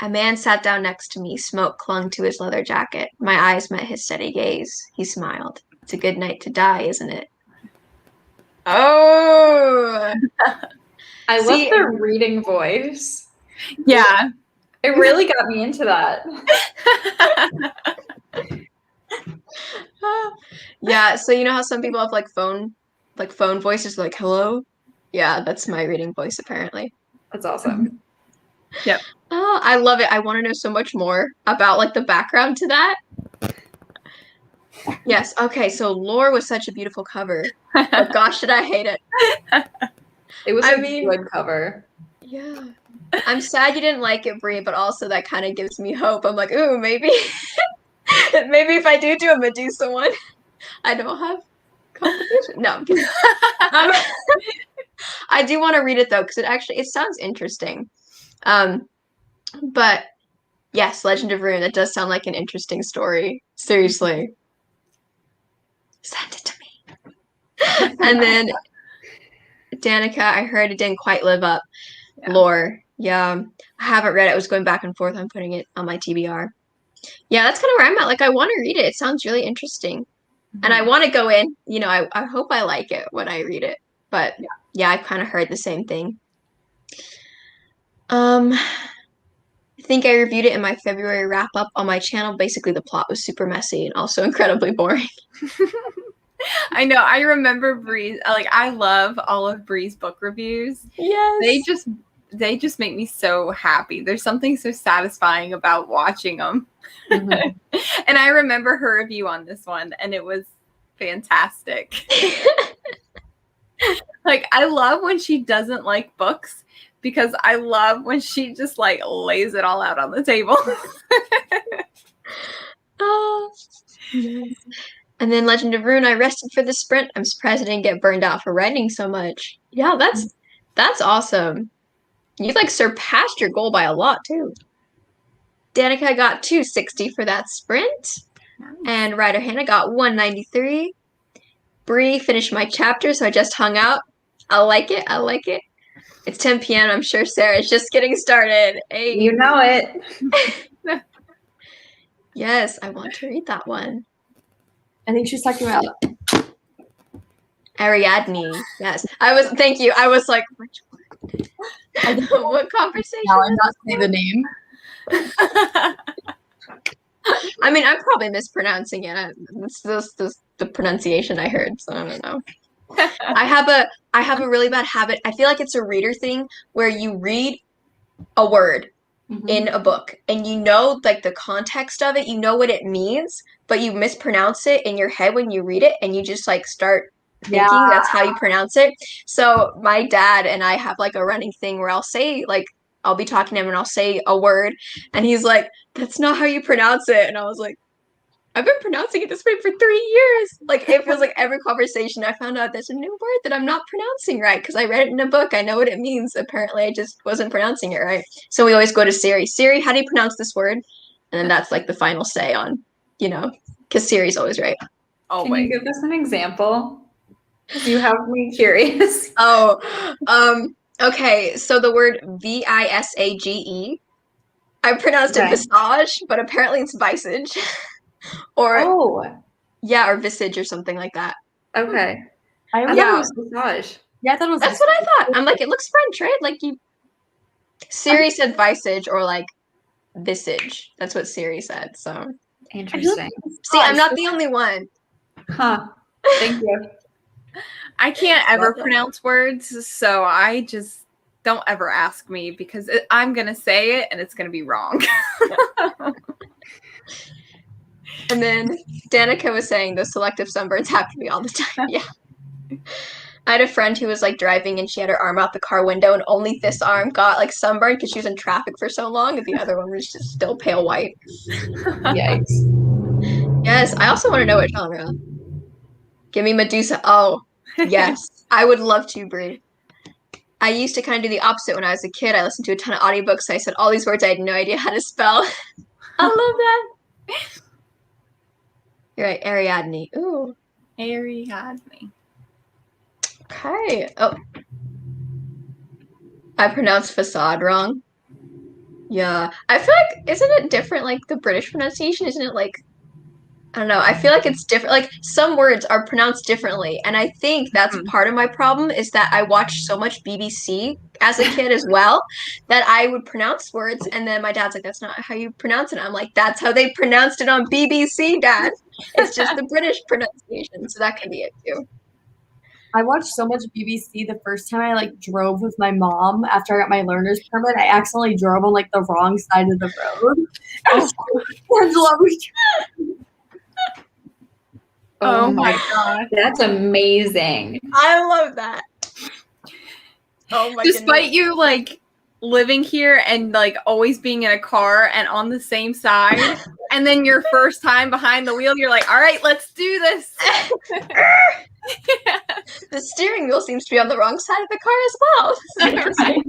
A man sat down next to me. Smoke clung to his leather jacket. My eyes met his steady gaze. He smiled. It's a good night to die, isn't it? Oh! I love the reading voice. Yeah. It really got me into that. Yeah, so you know how some people have like phone voices like hello? Yeah, that's my reading voice apparently. That's awesome. Yep. Oh, I love it. I want to know so much more about like the background to that. Yes, okay, so Lore was such a beautiful cover. Oh gosh, did I hate it. It was a good cover. Yeah. I'm sad you didn't like it, Brie, but also that kind of gives me hope. I'm like, ooh, maybe maybe if I do a Medusa one, I don't have competition. No, I'm kidding. I do want to read it though, because it sounds interesting. But yes, Legend of Rune, that does sound like an interesting story. Seriously. Send it to me. And then Danica, I heard it didn't quite live up. Yeah. Lore. Yeah. I haven't read it. I was going back and forth. I'm putting it on my TBR. Yeah, that's kind of where I'm at. Like, I want to read it. It sounds really interesting. And I want to go in. You know, I hope I like it when I read it. But yeah, I've kind of heard the same thing. I think I reviewed it in my February wrap up on my channel. Basically, the plot was super messy and also incredibly boring. I know. I remember Bree's. Like, I love all of Bree's book reviews. Yes. They just make me so happy. There's something so satisfying about watching them. And I remember her review on this one, and it was fantastic. Like, I love when she doesn't like books, because I love when she just like lays it all out on the table. Oh, yes. And then Legend of Rune, I rested for the sprint. I'm surprised I didn't get burned out for writing so much. Yeah, that's awesome. You like surpassed your goal by a lot too. Danica got 260 for that sprint. Nice. And Ryder Hannah got 193. Bree finished my chapter, so I just hung out. I like it. I like it. It's 10 p.m. I'm sure Sarah's just getting started. Hey. You know it. Yes, I want to read that one. I think she's talking about Ariadne. Yes. Thank you. I was like, which one? What conversation? now I'm not saying the name. I mean, I'm probably mispronouncing it. It's the pronunciation I heard, so I don't know. I have a really bad habit. I feel like it's a reader thing where you read a word in a book and you know like the context of it, you know what it means, but you mispronounce it in your head when you read it, and you just like start thinking that's how you pronounce it. So my dad and I have like a running thing where I'll be talking to him and I'll say a word and he's like, that's not how you pronounce it. And I was like, I've been pronouncing it this way for 3 years. Like, it feels like every conversation I found out there's a new word that I'm not pronouncing right because I read it in a book. I know what it means. Apparently, I just wasn't pronouncing it right. So we always go to Siri. Siri, how do you pronounce this word? And then that's like the final say on, because Siri's always right. Always. Can you give us an example? You have me curious. Okay. So the word visage, I pronounced it visage, but apparently it's visage. Or visage or something like that. Okay. I thought it was visage. Yeah, I thought it was. That's what I thought. I'm like, it looks French, right? Like Siri said visage or like visage. That's what Siri said. So Interesting. See, I'm not the only one. Huh. Thank you. I can't ever pronounce words, so I just don't ever ask me because I'm going to say it and it's going to be wrong. And then Danica was saying those selective sunburns happen to me all the time. Yeah. I had a friend who was like driving and she had her arm out the car window and only this arm got like sunburned because she was in traffic for so long and the other one was just still pale white. Yikes. Yes. I also want to know what genre. Give me Medusa. Oh, yes. I would love to, Brie. I used to kind of do the opposite when I was a kid. I listened to a ton of audiobooks. So I said all these words I had no idea how to spell. I love that. You're right, Ariadne. Ooh. Ariadne. Okay. Oh. I pronounced facade wrong. Yeah. I feel like, isn't it different, like, the British pronunciation? Isn't it, like, I don't know. I feel like it's different. Like, some words are pronounced differently. And I think that's part of my problem is that I watched so much BBC as a kid as well that I would pronounce words. And then my dad's like, that's not how you pronounce it. I'm like, that's how they pronounced it on BBC, Dad. It's just the British pronunciation. So that could be it, too. I watched so much BBC the first time I like drove with my mom after I got my learner's permit. I accidentally drove on like the wrong side of the road. Oh my God. That's amazing. I love that. Oh my Despite you like living here and like always being in a car and on the same side, and then your first time behind the wheel, you're like, all right, let's do this. Yeah. The steering wheel seems to be on the wrong side of the car as well. Right.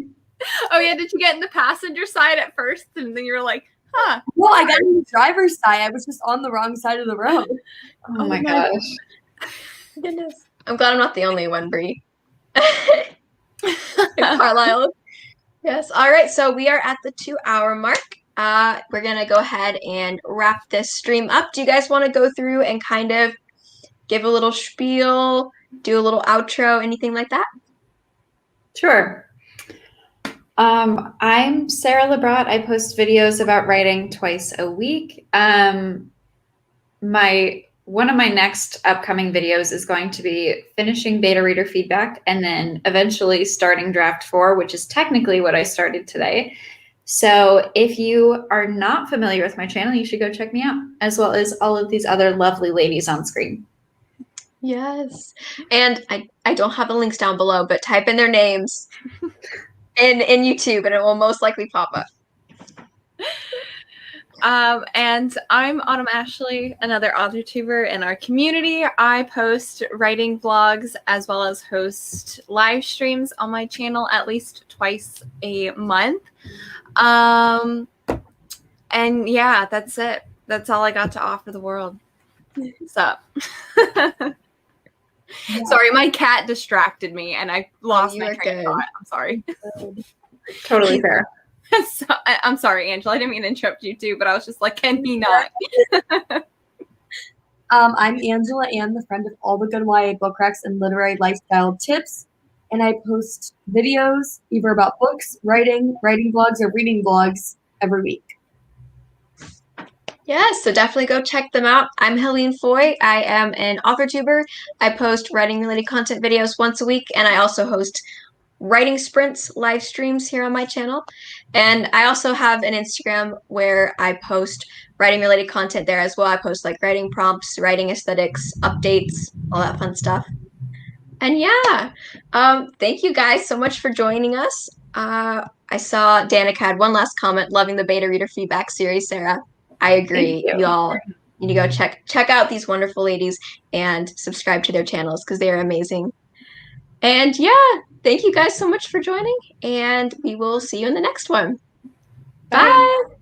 Oh yeah, did you get in the passenger side at first and then you were like, huh? Well, I got in the driver's side. I was just on the wrong side of the road. Oh my gosh. Goodness. I'm glad I'm not the only one, Bree. Carlisle. Yes. All right. So we are at the 2-hour mark. We're going to go ahead and wrap this stream up. Do you guys want to go through and kind of give a little spiel, do a little outro, anything like that? Sure. I'm Sarah Labrat. I post videos about writing twice a week. One of my next upcoming videos is going to be finishing beta reader feedback and then eventually starting draft 4, which is technically what I started today. So if you are not familiar with my channel, you should go check me out, as well as all of these other lovely ladies on screen. Yes. And I don't have the links down below, but type in their names in YouTube and it will most likely pop up. And I'm Autumn Ashley, another authortuber in our community. I post writing vlogs as well as host live streams on my channel at least twice a month. And yeah, that's it. That's all I got to offer the world. What's up? Yeah. Sorry, my cat distracted me and I lost my train of thought. I'm sorry. Totally fair. So, I'm sorry, Angela. I didn't mean to interrupt you too, but I was just like, can he not? I'm Angela Ann, the friend of all the good YA book recs and literary lifestyle tips. And I post videos either about books, writing vlogs, or reading vlogs every week. Yes, so definitely go check them out. I'm Helene Foy. I am an authortuber. I post writing-related content videos once a week, and I also host writing sprints live streams here on my channel. And I also have an Instagram where I post writing related content there as well. I post like writing prompts, writing aesthetics, updates, all that fun stuff. And yeah, thank you guys so much for joining us. I saw Danica had one last comment, loving the beta reader feedback series, Sarah. I agree. You all need to go check out these wonderful ladies and subscribe to their channels because they are amazing. And yeah, thank you guys so much for joining, and we will see you in the next one. Bye. Bye.